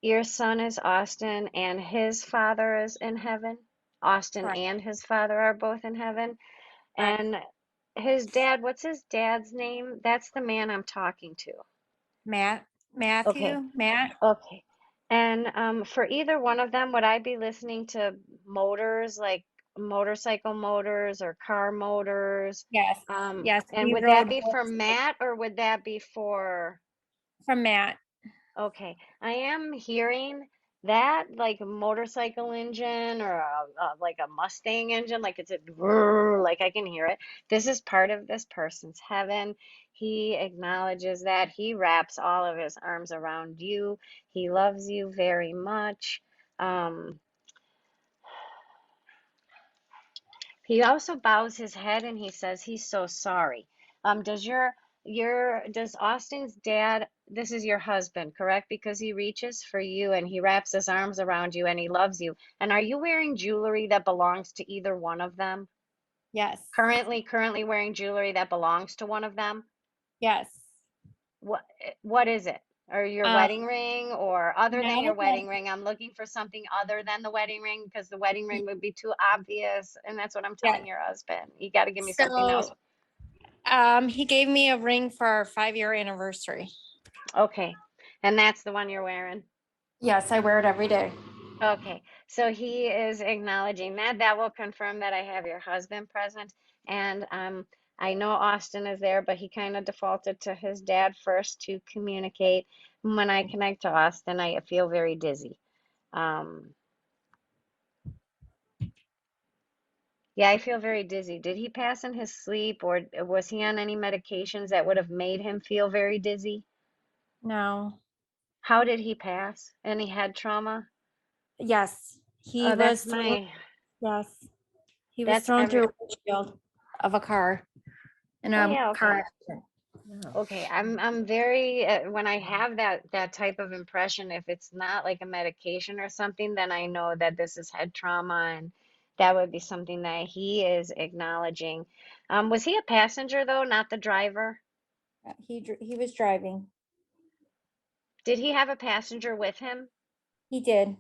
your son is Austin and his father is in heaven? Austin Correct. and his father are both in heaven? Correct. And his dad, what's his dad's name? That's the man I'm talking to. Matt, Okay. Matt. Okay. And for either one of them, would I be listening to motors like motorcycle motors or car motors? Yes, yes, And we would rode that be for both Matt or would that be for? from Matt. Okay, I am hearing that like a motorcycle engine or like a Mustang engine, like it's a whirr, like I can hear it. This is part of this person's heaven. He acknowledges that. He wraps all of his arms around you. He loves you very much. Um, He also bows his head and he says he's so sorry. Does Austin's dad, this is your husband, correct? Because he reaches for you and he wraps his arms around you and he loves you. And are you wearing jewelry that belongs to either one of them? Yes, Currently wearing jewelry that belongs to one of them? yes. What is it? Or your Um, wedding ring or other than not your a wedding ring? I'm looking for something other than the wedding ring because the wedding ring would be too obvious. And that's what I'm Yeah. telling your husband. You got to give me something else. So, he gave me a ring for our 5-year anniversary. Okay. And that's the one you're wearing? Yes, I wear it every day. Okay. So he is acknowledging that. That will confirm that I have your husband present. And I know Austin is there, but he kind of defaulted to his dad first to communicate. When I connect to Austin, I feel very dizzy. Yeah, I feel very dizzy. Did he pass in his sleep or was he on any medications that would have made him feel very dizzy? No. How did he pass? Any head trauma? Yes, he Oh, was that's thrown. my, Yes, he was that's thrown every, through a windshield of a car in oh a yeah, car okay. accident. Okay, I'm very when I have that type of impression, if it's not like a medication or something, then I know that this is head trauma and that would be something that he is acknowledging. Was he a passenger though, not the driver? He was driving. Did he have a passenger with him? He did.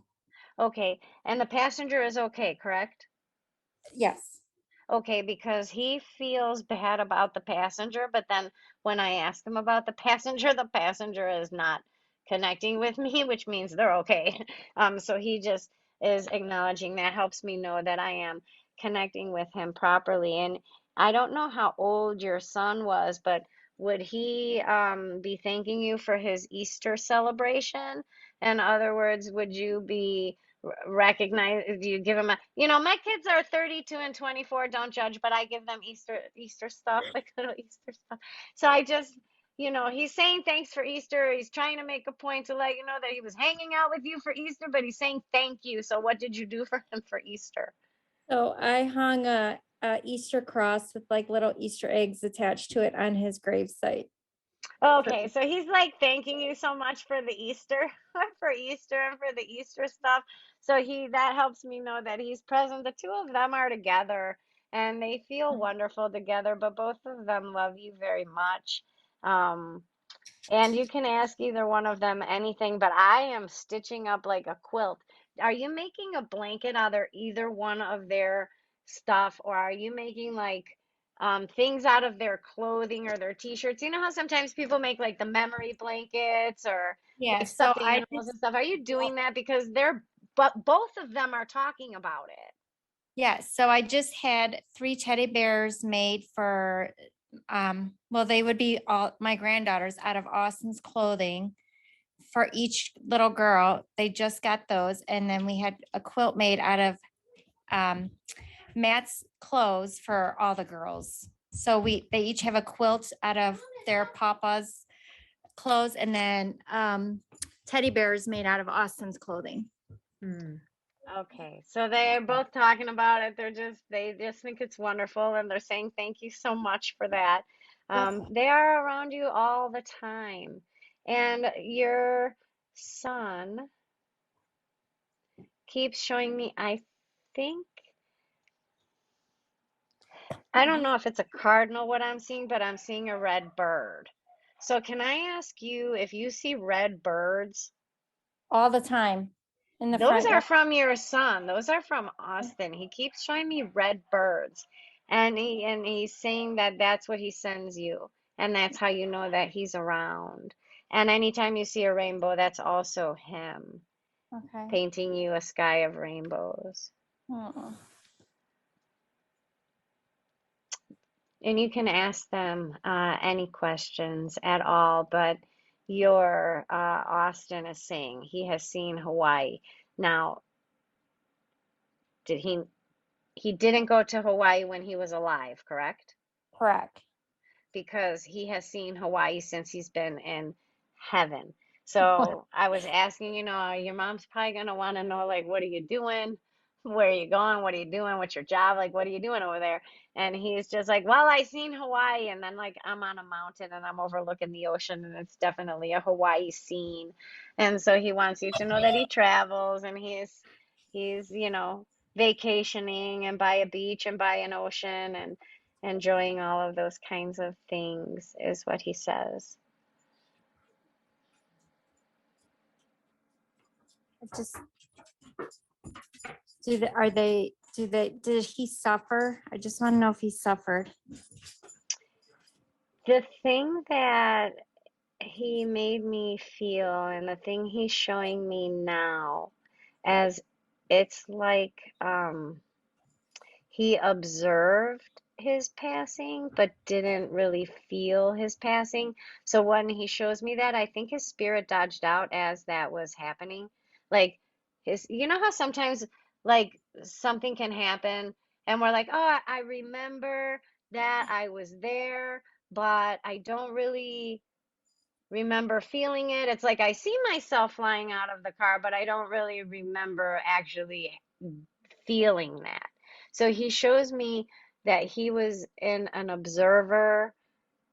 Okay, and the passenger is okay, correct? Yes. Okay, because he feels bad about the passenger, but then when I ask him about the passenger is not connecting with me, which means they're okay. So he just is acknowledging that helps me know that I am connecting with him properly. And I don't know how old your son was, but would he be thanking you for his Easter celebration? In other words, would you be recognize, do you give them my kids are 32 and 24, don't judge, but I give them Easter stuff, like little Easter stuff. So I just, he's saying thanks for Easter. He's trying to make a point to let you know that he was hanging out with you for Easter, but he's saying thank you. So what did you do for him for Easter? So I hung a Easter cross with like little Easter eggs attached to it on his gravesite. Okay, so he's like thanking you so much for the Easter, for Easter and for the Easter stuff. So that helps me know that he's present. The two of them are together and they feel wonderful together, but both of them love you very much. Um, and you can ask either one of them anything, but I am stitching up like a quilt. Are you making a blanket out of either one of their stuff, or are you making like things out of their clothing or their t-shirts? You know how sometimes people make like the memory blankets or Yeah, like so stuffed I animals just, and stuff. Are you doing that because but both of them are talking about it? yeah, so I just had 3 teddy bears made for, well, they would be all my granddaughters out of Austin's clothing for each little girl. They just got those. And then we had a quilt made out of Matt's clothes for all the girls. So they each have a quilt out of their papa's clothes, and then teddy bears made out of Austin's clothing. Okay, so they're both talking about it. They just think it's wonderful, and they're saying thank you so much for that. They are around you all the time, and your son keeps showing me, I think, I don't know if it's a cardinal what I'm seeing, but I'm seeing a red bird. So can I ask you if you see red birds? All the time in the Those front are yard. from your son. Those are from Austin. He keeps showing me red birds, and he's saying that that's what he sends you, and that's how you know that he's around. And anytime you see a rainbow, that's also him Okay. painting you a sky of rainbows. Oh. And you can ask them any questions at all, but your Austin is saying he has seen Hawaii. Now, he didn't go to Hawaii when he was alive, correct? Correct. Because he has seen Hawaii since he's been in heaven. So I was asking, your mom's probably gonna want to know, like, what are you doing? Where are you going? What are you doing? What's your job? Like, what are you doing over there? And he's just like, well, I seen Hawaii, and then like I'm on a mountain and I'm overlooking the ocean, and it's definitely a Hawaii scene. And so he wants you to know that he travels, and he's vacationing and by a beach and by an ocean and enjoying all of those kinds of things is what he says. Just did he suffer? I just want to know if he suffered. The thing that he made me feel, and the thing he's showing me now, as it's like he observed his passing but didn't really feel his passing. So when he shows me that, I think his spirit dodged out as that was happening. Like you know how sometimes like something can happen and we're like, oh, I remember that I was there, but I don't really remember feeling it. It's like I see myself flying out of the car, but I don't really remember actually feeling that. So he shows me that he was in an observer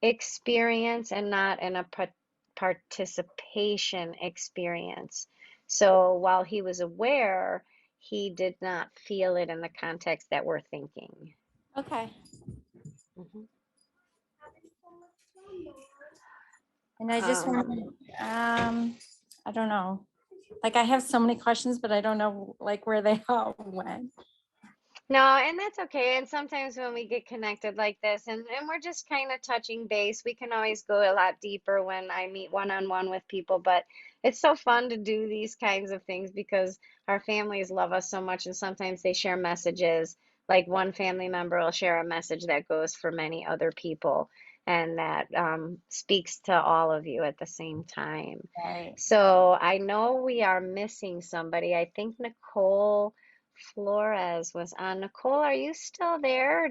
experience and not in a participation experience. So while he was aware, he did not feel it in the context that we're thinking. Okay. Mhm. And I just want I don't know. Like I have so many questions, but I don't know like where they all went. No, and that's okay. And sometimes when we get connected like this and we're just kind of touching base, we can always go a lot deeper when I meet one-on-one with people. But it's so fun to do these kinds of things because our families love us so much. And sometimes they share messages, like one family member will share a message that goes for many other people and that speaks to all of you at the same time. Right. So I know we are missing somebody. I think Nicole Flores was on. Nicole, are you still there? Or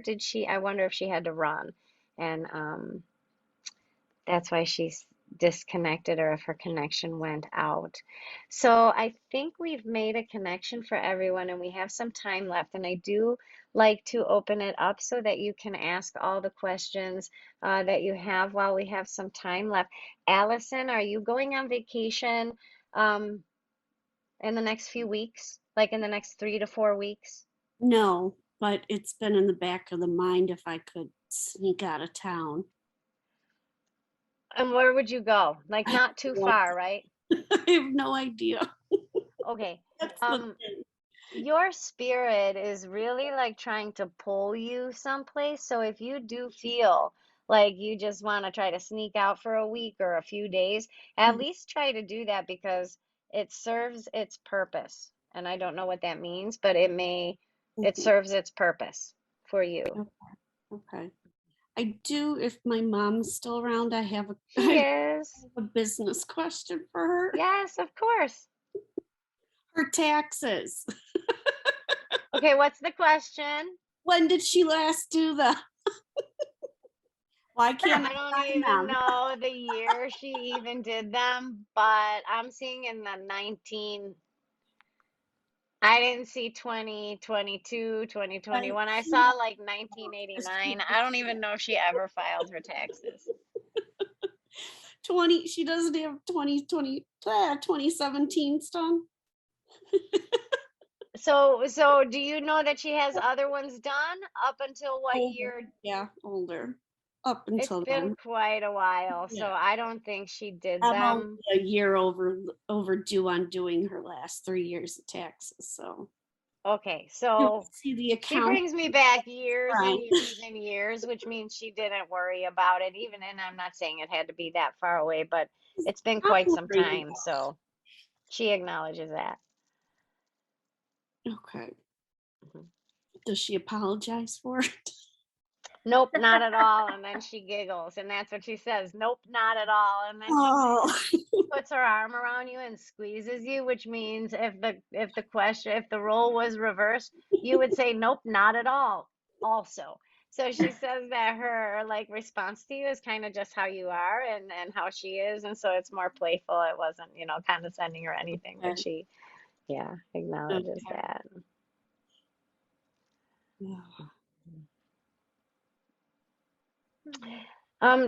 I wonder if she had to run and that's why she's disconnected or if her connection went out. So I think we've made a connection for everyone and we have some time left. And I do like to open it up so that you can ask all the questions that you have while we have some time left. Allison, are you going on vacation in the next few weeks? Like in the next 3 to 4 weeks? No, but it's been in the back of the mind if I could sneak out of town. And where would you go? Like not too far, right? I have no idea. Okay. That's the thing. Your spirit is really like trying to pull you someplace. So if you do feel like you just want to try to sneak out for a week or a few days, at least try to do that because it serves its purpose. And I don't know what that means, but it serves its purpose for you. Okay. I do, if my mom's still around, I have She is. a business question for her. Yes, of course. Her taxes. Okay, what's the question? When did she last do that? Why can't I don't find even them? know the year she even did them, but I'm seeing in the 19, I didn't see 2022, 2021. I saw like 1989. I don't even know if she ever filed her taxes. 20, she doesn't have 2020, 2017 done. So do you know that she has other ones done up until what Older. year? Yeah, older. Up It's until been then. quite a while, so Yeah. I don't think she did I'm only them. a year overdue on doing her last 3 years of taxes, so. Okay, You so see the she account. brings me back years and Right. years and years, which means she didn't worry about it even, and I'm not saying it had to be that far away, but it's been quite some time, so she acknowledges that. Okay. Mhm. Does she apologize for it? Nope, not at all. And then she giggles, and that's what she says. Nope, not at all. And then Oh. she puts her arm around you and squeezes you, which means if the role was reversed, you would say nope, not at all. Also, so she says that her like response to you is kind of just how you are and how she is, and so it's more playful. It wasn't, condescending or anything, but she, yeah, acknowledges Okay. that. Yeah.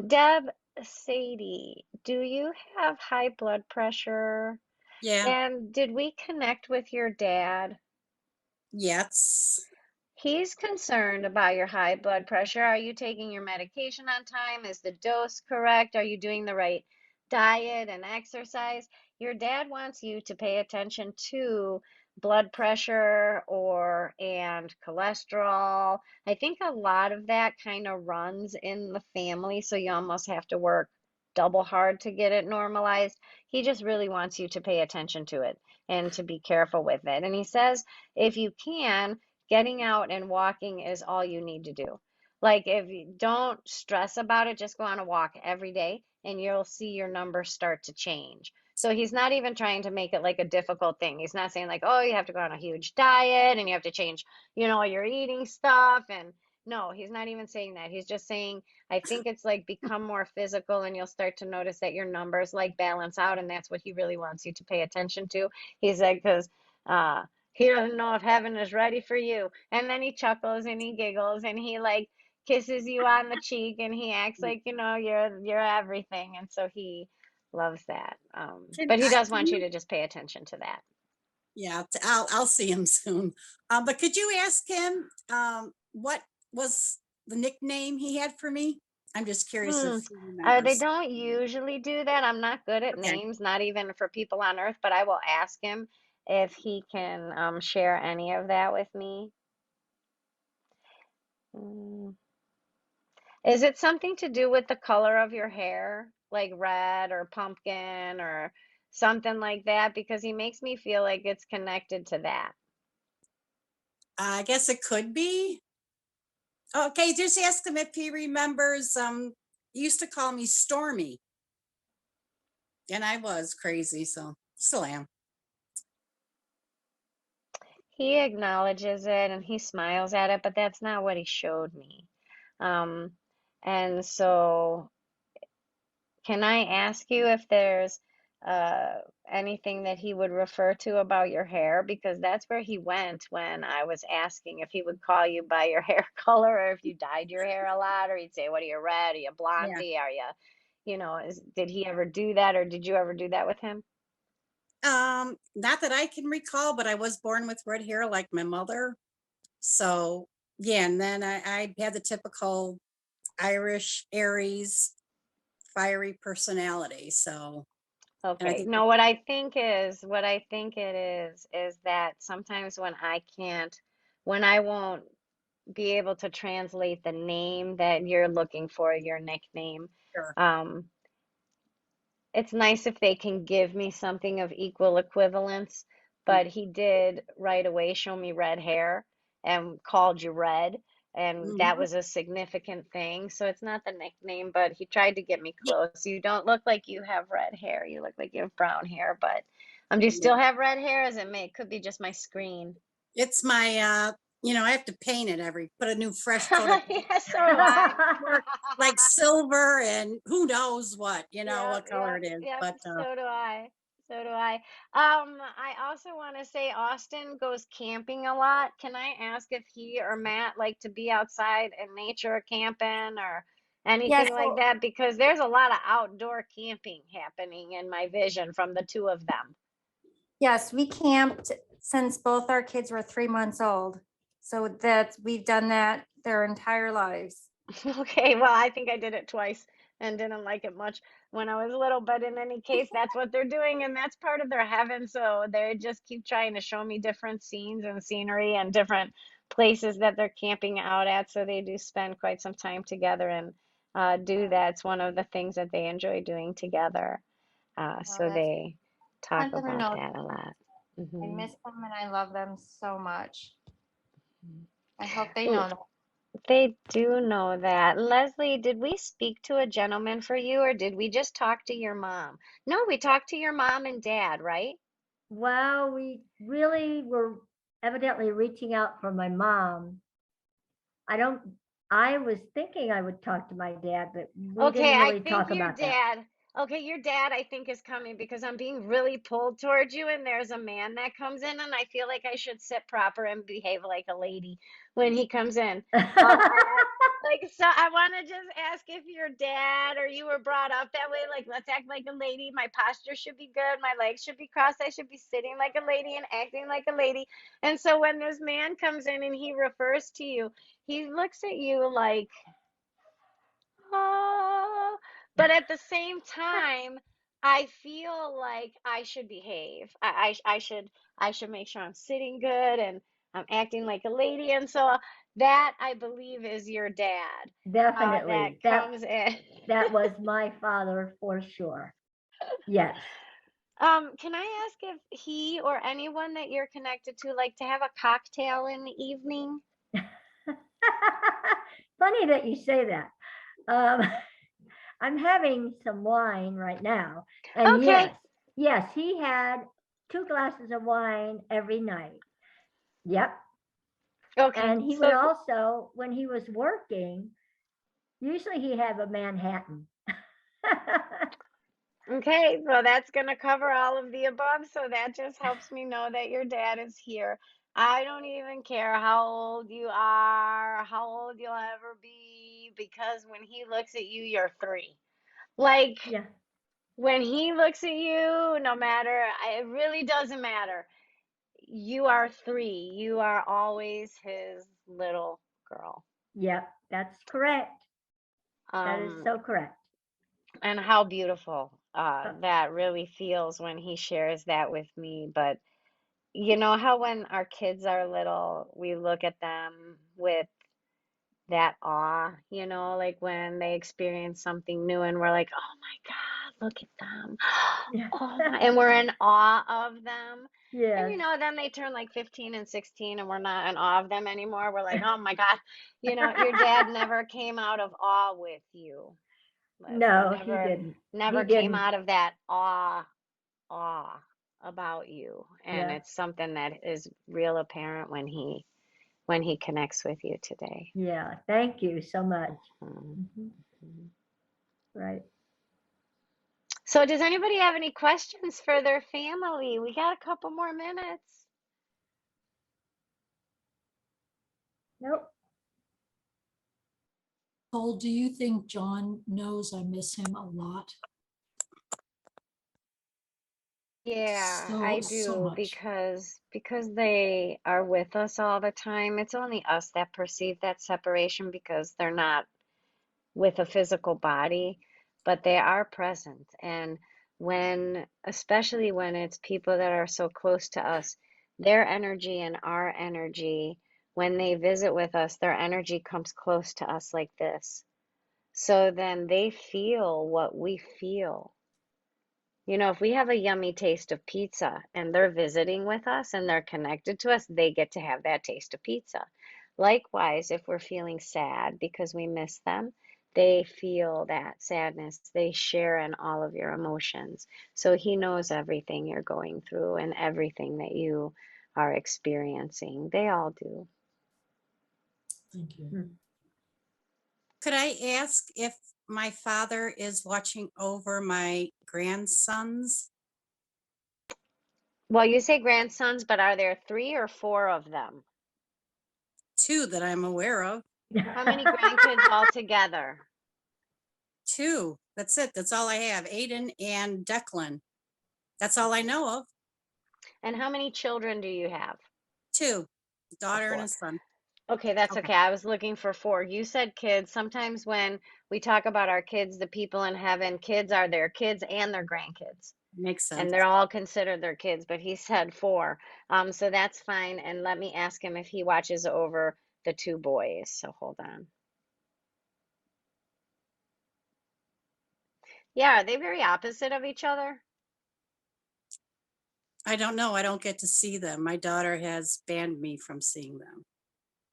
Deb, Sadie, do you have high blood pressure? Yeah. And did we connect with your dad? Yes. He's concerned about your high blood pressure. Are you taking your medication on time? Is the dose correct? Are you doing the right diet and exercise? Your dad wants you to pay attention to blood pressure and cholesterol. I think a lot of that kind of runs in the family, so you almost have to work double hard to get it normalized. He just really wants you to pay attention to it and to be careful with it. And he says, if you can, getting out and walking is all you need to do. Like, if you don't stress about it, just go on a walk every day and you'll see your numbers start to change. So he's not even trying to make it like a difficult thing. He's not saying like, oh, you have to go on a huge diet and you have to change, your eating stuff. And no, he's not even saying that. He's just saying, I think it's like become more physical and you'll start to notice that your numbers like balance out. And that's what he really wants you to pay attention to. He's like, because he doesn't know if heaven is ready for you. And then he chuckles and he giggles and he like kisses you on the cheek and he acts like, you're everything. And so he loves that. But he does want you to just pay attention to that. Yeah, I'll see him soon. But could you ask him what was the nickname he had for me? I'm just curious if he They remembers. don't usually do that. I'm not good at Okay. names, not even for people on earth, but I will ask him if he can share any of that with me. Mm. Is it something to do with the color of your hair, like red or pumpkin or something like that? Because he makes me feel like it's connected to that. I guess it could be. Okay, just ask him if he remembers. He used to call me Stormy. And I was crazy, so still am. He acknowledges it and he smiles at it, but that's not what he showed me. And so can I ask you if there's anything that he would refer to about your hair? Because that's where he went when I was asking if he would call you by your hair color or if you dyed your hair a lot, or he'd say, what are you, red? Are you blondie? Are you, did he ever do that, or did you ever do that with him? Not that I can recall, but I was born with red hair like my mother. So yeah, and then I had the typical Irish Aries fiery personality. So and I Okay. think No, what I think it is that sometimes when I won't be able to translate the name that you're looking for, your nickname, sure. um, it's nice if they can give me something of equal equivalence, but he did right away show me red hair and called you red, and that was a significant thing. So it's not the nickname, but he tried to get me close. You don't look like you have red hair. You look like you have brown hair, but do you still have red hair? Could be just my screen? It's my I have to paint it put a new fresh coat of Yeah, so do I. like silver and who knows what, Yep, what color yep, it is. yep. But So do I. So do I. I also want to say Austin goes camping a lot. Can I ask if he or Matt like to be outside in nature camping or Yes, anything like that? Because there's a lot of outdoor camping happening in my vision from the two of them. yes, we camped since both our kids were 3 months old. So we've done that their entire lives. Okay, well, I think I did it twice and didn't like it much when I was little, but in any case, that's what they're doing and that's part of their heaven. So they just keep trying to show me different scenes and scenery and different places that they're camping out at. So they do spend quite some time together and do that. It's one of the things that they enjoy doing together. So that's they talk let them about know that a lot. I Mhm. miss them and I love them so much. I hope they L- know that. They do know that. Leslie, did we speak to a gentleman for you or did we just talk to your mom? No, we talked to your mom and dad, right? Well, we really were evidently reaching out for my mom. I don't, I was thinking I would talk to my dad, but we Okay, didn't I really think talk your about that. dad, okay, your dad, I think is coming because I'm being really pulled towards you, and there's a man that comes in, and I feel like I should sit proper and behave like a lady when he comes in. Like, so I want to just ask if your dad or you were brought up that way. Like, let's act like a lady. My posture should be good. My legs should be crossed. I should be sitting like a lady and acting like a lady. And so when this man comes in and he refers to you, he looks at you like, oh, but at the same time, I feel like I should behave. I should make sure I'm sitting good and I'm acting like a lady. And so that I believe is your dad that Definitely. comes in. That was my father for sure. Yes. Can I ask if he or anyone that you're connected to like to have a cocktail in the evening? Funny that you say that. Um, I'm having some wine right now. And Okay. yes, he had 2 glasses of wine every night. Yep. Okay. And he would So also, when he was working, usually he had a Manhattan. okay, well, that's going to cover all of the above. So that just helps me know that your dad is here. I don't even care how old you are, how old you'll ever be, because when he looks at you, you're three. Like, Yeah. when he looks at you, no matter, it really doesn't matter. You are three. You are always his little girl. Yep. That's correct. That is Um, so correct. and how beautiful Uh, that really feels when he shares that with me. But you know how when our kids are little, we look at them with that awe, like when they experience something new and we're like, oh my God, look at them. yeah. Oh my, and we're in awe of them. And Yes. then they turn like 15 and 16 and we're not in awe of them anymore. We're like, oh my God, your dad never came out of awe with you. Leslie No, he never didn't. He never came didn't. out of that awe about you. And Yeah. it's something that is real apparent when he connects with you today. Yeah. Thank you so much. Mhm. Mhm. Right. So does anybody have any questions for their family? We got a couple more minutes. Nope. Cole, do you think John knows I miss him a lot? Yeah, I So do much. because they are with us all the time. It's only us that perceive that separation because they're not with a physical body, but they are present. And especially when it's people that are so close to us, their energy and our energy, when they visit with us, their energy comes close to us like this. So then they feel what we feel. If we have a yummy taste of pizza and they're visiting with us and they're connected to us, they get to have that taste of pizza. Likewise, if we're feeling sad because we miss them, they feel that sadness. They share in all of your emotions. So he knows everything you're going through and everything that you are experiencing. They all do. Thank you. Could I ask if my father is watching over my grandsons? Well, you say grandsons, but are there 3 or 4 of them? 2 that I'm aware of. How many grandkids altogether? 2. That's it. That's all I have. Aiden and Declan. That's all I know of. And how many children do you have? 2. A daughter and 4. a son. Okay, that's Okay. okay. I was looking for 4. You said kids. Sometimes when we talk about our kids, the people in heaven, kids are their kids and their grandkids. Makes sense. And they're all considered their kids, but he said 4. So that's fine. And let me ask him if he watches over the 2 boys. So hold on. Yeah, are they very opposite of each other? I don't know. I don't get to see them. My daughter has banned me from seeing them.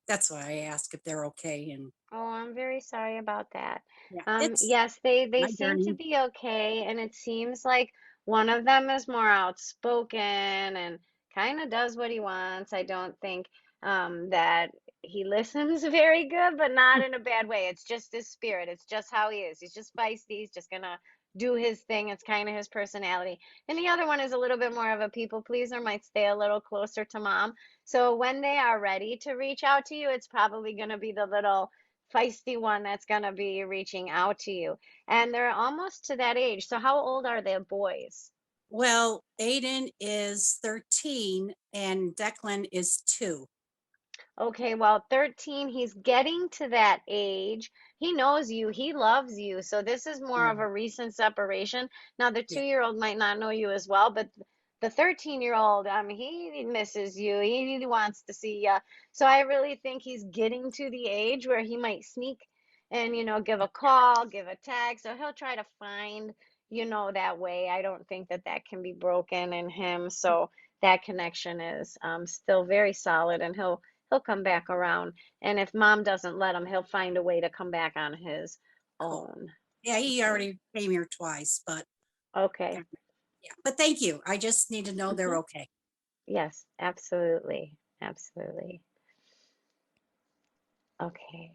That's why I ask if they're okay. And Oh, I'm very sorry about that. yeah, it's Yes, they my seem to journey. be okay, and it seems like one of them is more outspoken and kind of does what he wants. I don't think that he listens very good, but not in a bad way. It's just his spirit. It's just how he is. He's just feisty. He's just gonna do his thing. It's kind of his personality. And the other one is a little bit more of a people pleaser, might stay a little closer to mom. So when they are ready to reach out to you, it's probably gonna be the little feisty one that's going to be reaching out to you. And they're almost to that age. So how old are the boys? Well, Aiden is 13 and Declan is 2. Okay, well, 13, he's getting to that age. He knows you, he loves you. So this is more of Yeah. a recent separation. Now, the Yeah. 2-year-old might not know you as well, but the 13-year-old, he misses you. He wants to see you. So I really think he's getting to the age where he might sneak and, give a call, give a text. So he'll try to find, that way. I don't think that that can be broken in him. So that connection is still very solid, and he'll come back around. And if mom doesn't let him, he'll find a way to come back on his Cool. own. Yeah, he Okay. already came here twice, but Okay. yeah. But thank you. I just need to know they're okay. Yes, absolutely. Absolutely. Okay.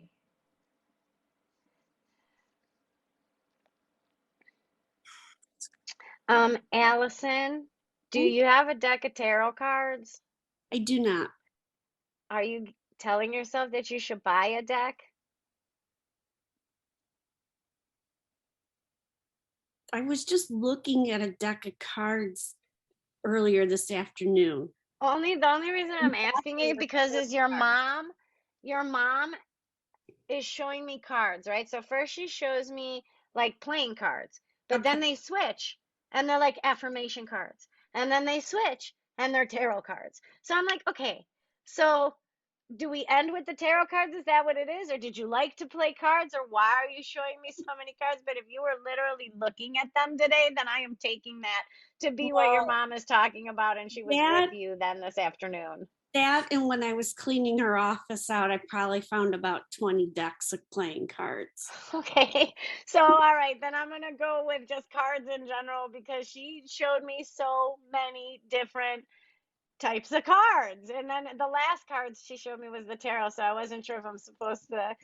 Allison, do you have a deck of tarot cards? I do not. Are you telling yourself that you should buy a deck? I was just looking at a deck of cards earlier this afternoon. The only reason I'm asking you because is your mom is showing me cards, right? So first she shows me like playing cards, but then they switch and they're like affirmation cards. And then they switch and they're tarot cards. So I'm like, okay, so do we end with the tarot cards? Is that what it is? Or did you like to play cards? Or why are you showing me so many cards? But if you were literally looking at them today, then I am taking that to be what your Well, mom is talking about. And she was that- with you then this afternoon. That and when I was cleaning her office out, I probably found about 20 decks of playing cards. Okay. So, all right, then I'm going to go with just cards in general because she showed me so many different types of cards. And then the last cards she showed me was the tarot. So I wasn't sure if I'm supposed to,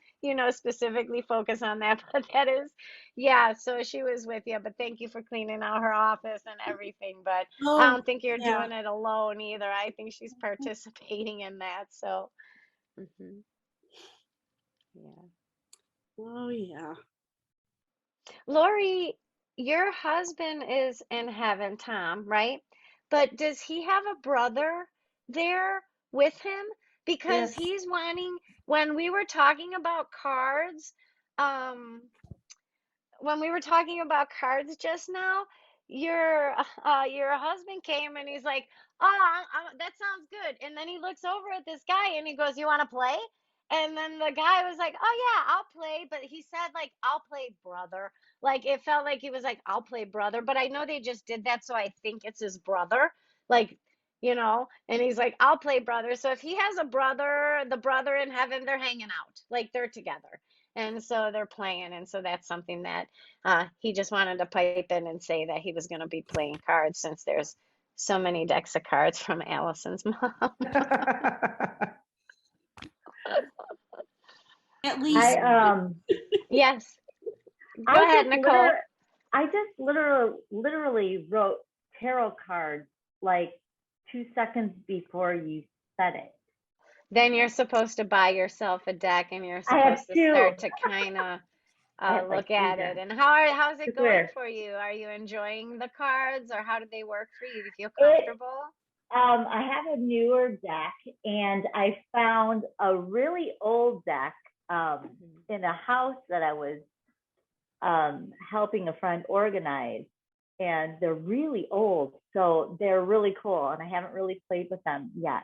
specifically focus on that. But that is, yeah. So she was with you. But thank you for cleaning out her office and everything. But I don't think you're yeah. doing it alone either. I think she's participating in that. So, yeah. Oh, yeah. Lori, your husband is in heaven, Tom, right? But does he have a brother there with him? Because Yes. he's wanting, when we were talking about cards, um, when we were talking about cards just now, your husband came and he's like, "Oh, that sounds good." And then he looks over at this guy and he goes, "You want to play?" And then the guy was like, "Oh yeah, I'll play." But he said like, "I'll play brother." Like it felt like he was like, "I'll play brother." But I know they just did that, so I think it's his brother. Like, and he's like, "I'll play brother." So if he has a brother, the brother in heaven, they're hanging out. Like they're together. And so they're playing. And so that's something that he just wanted to pipe in and say that he was going to be playing cards since there's so many decks of cards from Allison's mom. At I least. Yes. Go I ahead, just Nicole. literally wrote tarot cards like 2 seconds before you said it. Then you're supposed to buy yourself a deck and you're I have supposed to two. start to kind of I have like look at 3 it. decks. And how's it It's going weird. for you? Are you enjoying the cards or how do they work for you? Do you feel It comfortable? I have a newer deck and I found a really old deck in a house that I was helping a friend organize, and they're really old, so they're really cool, and I haven't really played with them yet.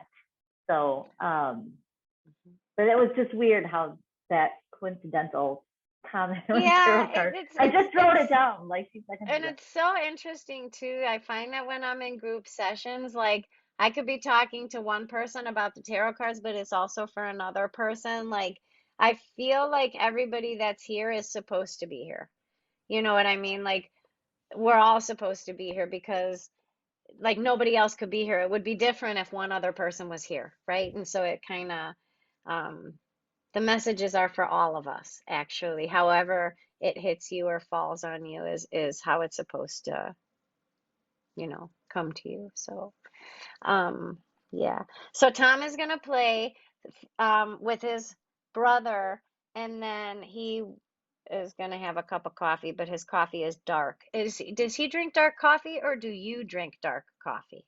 So, but it was just weird how that coincidental comment was tarot Yeah, card. I just wrote it down like 2 seconds and ago. it's so interesting too. I find that when I'm in group sessions, like I could be talking to one person about the tarot cards, but it's also for another person. Like I feel like everybody that's here is supposed to be here. You know what I mean? Like we're all supposed to be here because like nobody else could be here. It would be different if one other person was here, right? And so it kind of um the messages are for all of us, actually. However it hits you or falls on you is how it's supposed to, come to you. So, yeah. So Tom is gonna play with his brother, and then he is gonna have a cup of coffee, but his coffee is dark. Does he drink dark coffee or do you drink dark coffee?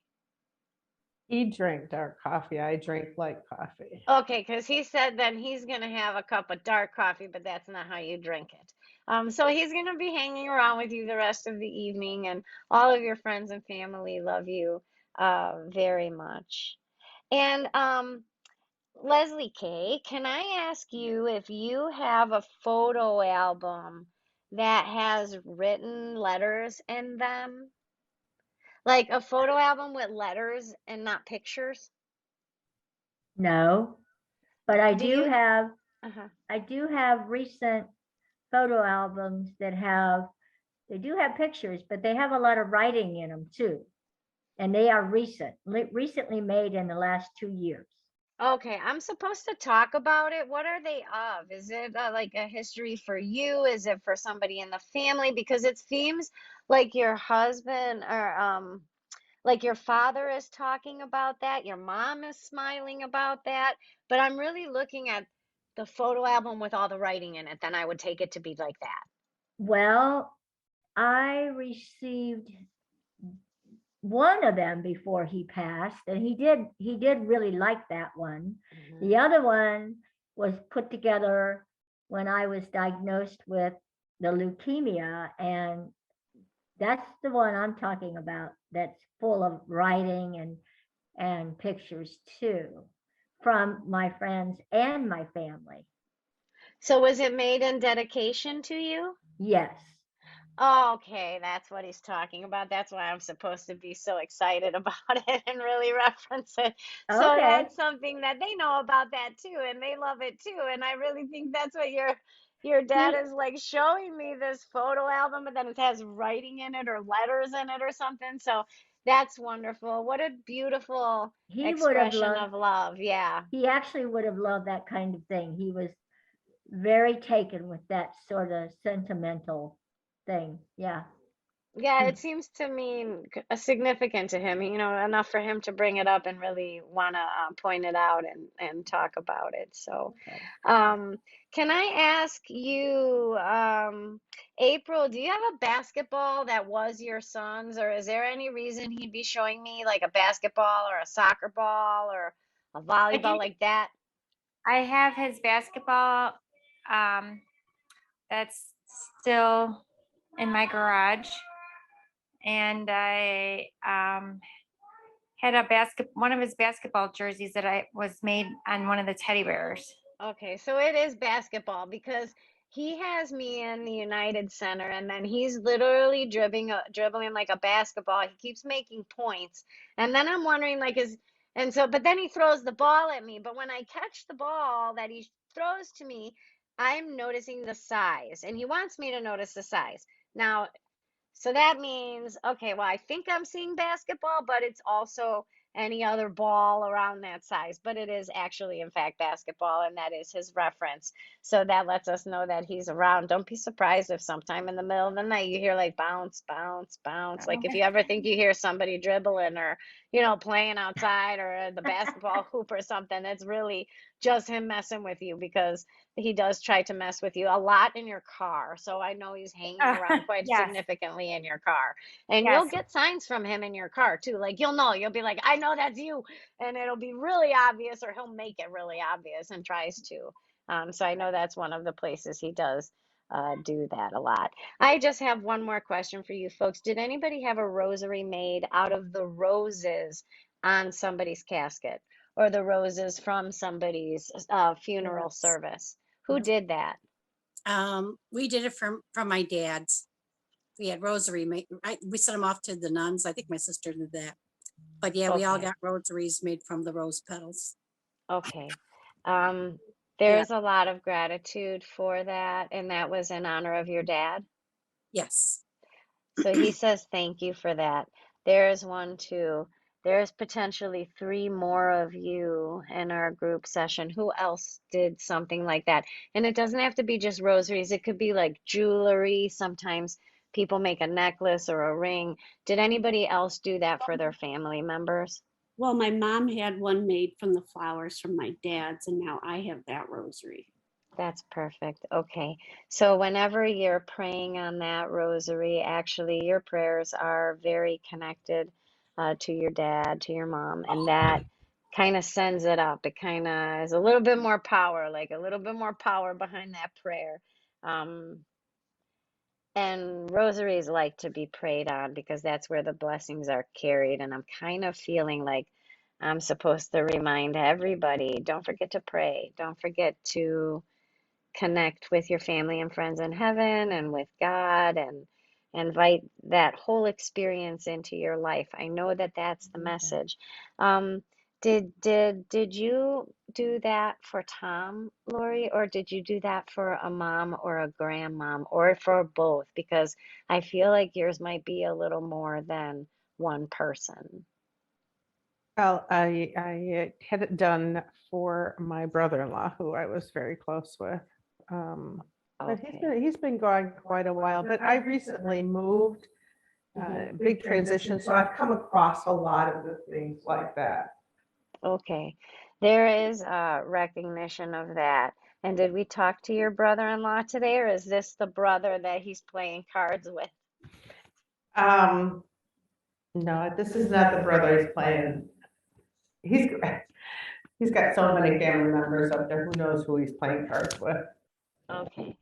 He drank dark coffee. I drink light coffee. Okay, because he said then he's gonna have a cup of dark coffee, but that's not how you drink it. So he's gonna be hanging around with you the rest of the evening, and all of your friends and family love you very much. And Leslie K, can I ask you if you have a photo album that has written letters in them? Like a photo album with letters and not pictures? No, but I Do do you? have Uh-huh. I do have recent photo albums that they do have pictures, but they have a lot of writing in them too. And they are recently made in the last 2 years. Okay, I'm supposed to talk about it. What are they of? Is it like a history for you? Is it for somebody in the family? Because it seems like your husband or like your father is talking about that, your mom is smiling about that, but I'm really looking at the photo album with all the writing in it, then I would take it to be like that. Well, I received one of them before he passed, and he did really like that one. The other one was put together when I was diagnosed with the leukemia, and that's the one I'm talking about, that's full of writing and pictures too, from my friends and my family. So was it made in dedication to you? Yes. Oh, okay, that's what he's talking about. That's why I'm supposed to be so excited about it and really reference it. So Okay. that's something that they know about that too, and they love it too. And I really think that's what your dad is like showing me this photo album, but then it has writing in it or letters in it or something. So that's wonderful. What a beautiful He would have expression loved, of love. Yeah. he actually would have loved that kind of thing. He was very taken with that sort of sentimental thing. Yeah. Yeah, it seems to mean significant to him, enough for him to bring it up and really want to point it out and talk about it. So, Okay. can I ask you, April, do you have a basketball that was your son's, or is there any reason he'd be showing me like a basketball or a soccer ball or a volleyball like that? I have his basketball that's still in my garage. And I had one of his basketball jerseys that was made on one of the teddy bears. Okay, so it is basketball because he has me in the United Center and then he's literally dribbling like a basketball. He keeps making points. And then I'm wondering but then he throws the ball at me. But when I catch the ball that he throws to me, I'm noticing the size and he wants me to notice the size. Now, so that means, okay, well, I think I'm seeing basketball, but it's also any other ball around that size, but it is actually, in fact, basketball, and that is his reference. So that lets us know that he's around. Don't be surprised if sometime in the middle of the night you hear like bounce, bounce, bounce. Like if you ever think you hear somebody dribbling or, playing outside or at the basketball hoop or something, it's really just him messing with you because he does try to mess with you a lot in your car. So I know he's hanging around quite Yes, significantly in your car. And you'll yes. get signs from him in your car too. Like you'll be like, I know that's you. And it'll be really obvious, or he'll make it really obvious and tries to. So I know that's one of the places he does do that a lot. I just have one more question for you folks. Did anybody have a rosary made out of the roses on somebody's casket or the roses from somebody's funeral Yes. service? Who did that? We did it from my dad's. We had rosary made. We sent them off to the nuns. I think my sister did that. But yeah, we all Okay. got rosaries made from the rose petals. Okay. Yeah. There's a lot of gratitude for that, and that was in honor of your dad. Yes. So he says thank you for that. There's one, two. There's potentially three more of you in our group session. Who else did something like that? And it doesn't have to be just rosaries. It could be like jewelry. Sometimes people make a necklace or a ring. Did anybody else do that for their family members? Well, my mom had one made from the flowers from my dad's, and now I have that rosary. That's perfect. Okay. So whenever you're praying on that rosary, actually your prayers are very connected to your dad, to your mom, and that kind of sends it up. It kind of is a little bit more power, like a little bit more power behind that prayer. Um, and rosaries like to be prayed on because that's where the blessings are carried. And I'm kind of feeling like I'm supposed to remind everybody, don't forget to pray. Don't forget to connect with your family and friends in heaven and with God and invite that whole experience into your life. I know that that's the message. Did you do that for Tom, Lori, or did you do that for a mom or a grandmom or for both? Because I feel like yours might be a little more than one person. Well, I had it done for my brother-in-law, who I was very close with. But Okay. he's been gone quite a while, but I recently moved, big transition, so I've come across a lot of the things like that. Okay. There is recognition of that. And did we talk to your brother-in-law today, or is this the brother that he's playing cards with? No, this is not the brother he's playing. He's got so many family members up there, who knows who he's playing cards with. Okay.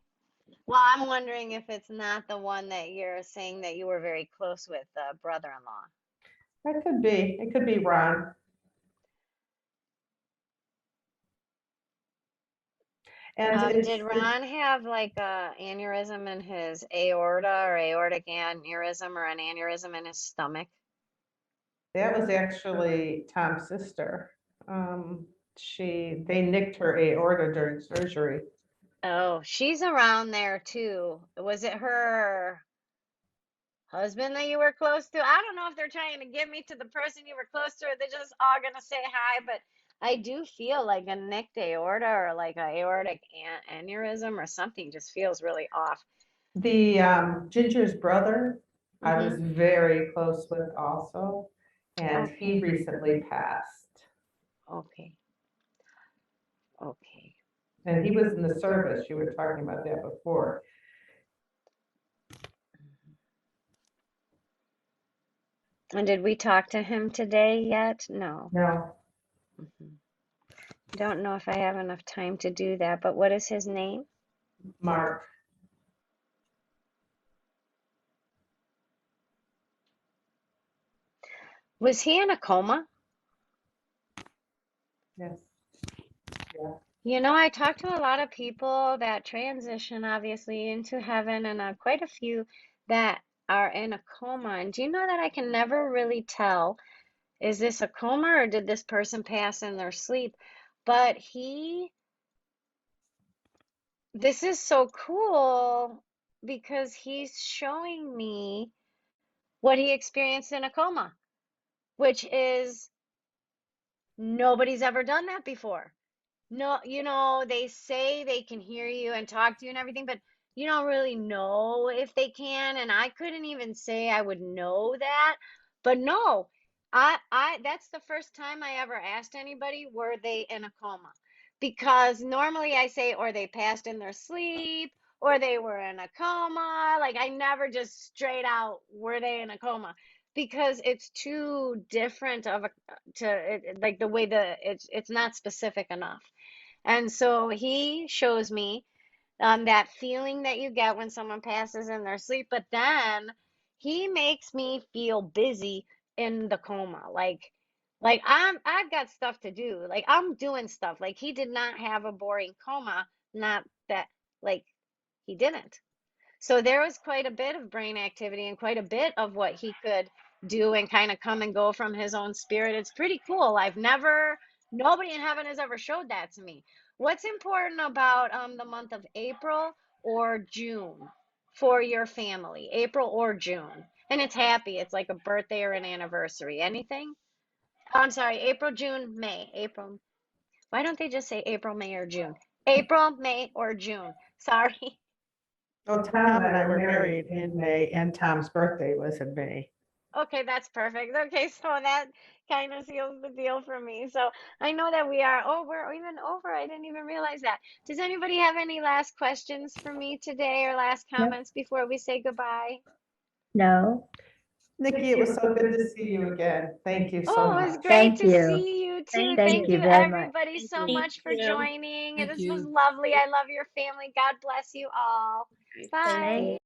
Well, I'm wondering if it's not the one that you're saying that you were very close with, the brother-in-law. That could be, it could be Ron. And Did Ron have like a aneurysm in his aorta or aortic aneurysm or an aneurysm in his stomach? that was actually Tom's sister. They nicked her aorta during surgery. Oh, she's around there too. Was it her husband that you were close to? I don't know if they're trying to get me to the person you were close to, or they're just all gonna say hi, but I do feel like a nicked aorta or like a aortic aneurysm or something just feels really off. The Ginger's brother, I was very close with also, and he recently passed. Okay. Okay. And he was in the service. You were talking about that before. And did we talk to him today yet? No. No. Don't know if I have enough time to do that, but what is his name? Mark. Was he in a coma? Yes. Yeah. You know, I talked to a lot of people that transition obviously into heaven, and quite a few that are in a coma. And do you know that I can never really tell, is this a coma or did this person pass in their sleep? But this is so cool because he's showing me what he experienced in a coma, which is Nobody's ever done that before. No, they say they can hear you and talk to you and everything, but you don't really know if they can. And I couldn't even say I would know that. But no, that's the first time I ever asked anybody, were they in a coma? Because normally I say, or they passed in their sleep, or they were in a coma. Like I never just straight out, were they in a coma? Because it's too different of a like the way it's not specific enough. And so he shows me that feeling that you get when someone passes in their sleep, but then he makes me feel busy in the coma. Like I've got stuff to do. Like I'm doing stuff. Like he did not have a boring coma, not that like he didn't. So there was quite a bit of brain activity and quite a bit of what he could do and kind of come and go from his own spirit. It's pretty cool. Nobody in heaven has ever showed that to me. What's important about the month of April or June for your family? April or June? And it's happy. It's like a birthday or an anniversary. Anything? I'm sorry, April, June, May. April. Why don't they just say April, May, or June? April, May, or June. Sorry. Well, Tom and I were married in May, and Tom's birthday was in May. Okay, that's perfect. Okay, so that kind of seals the deal for me. So I know that we are over, even over. I didn't even realize that. Does anybody have any last questions for me today or last comments before we say goodbye? No. Nikki, it was so good to see you again. Thank you so Oh, it was much. great Thank to you. see you too. Thank you very much. Everybody so Thank much for you. joining. Thank This was you. lovely. I love your family. God bless you all. Bye. Thank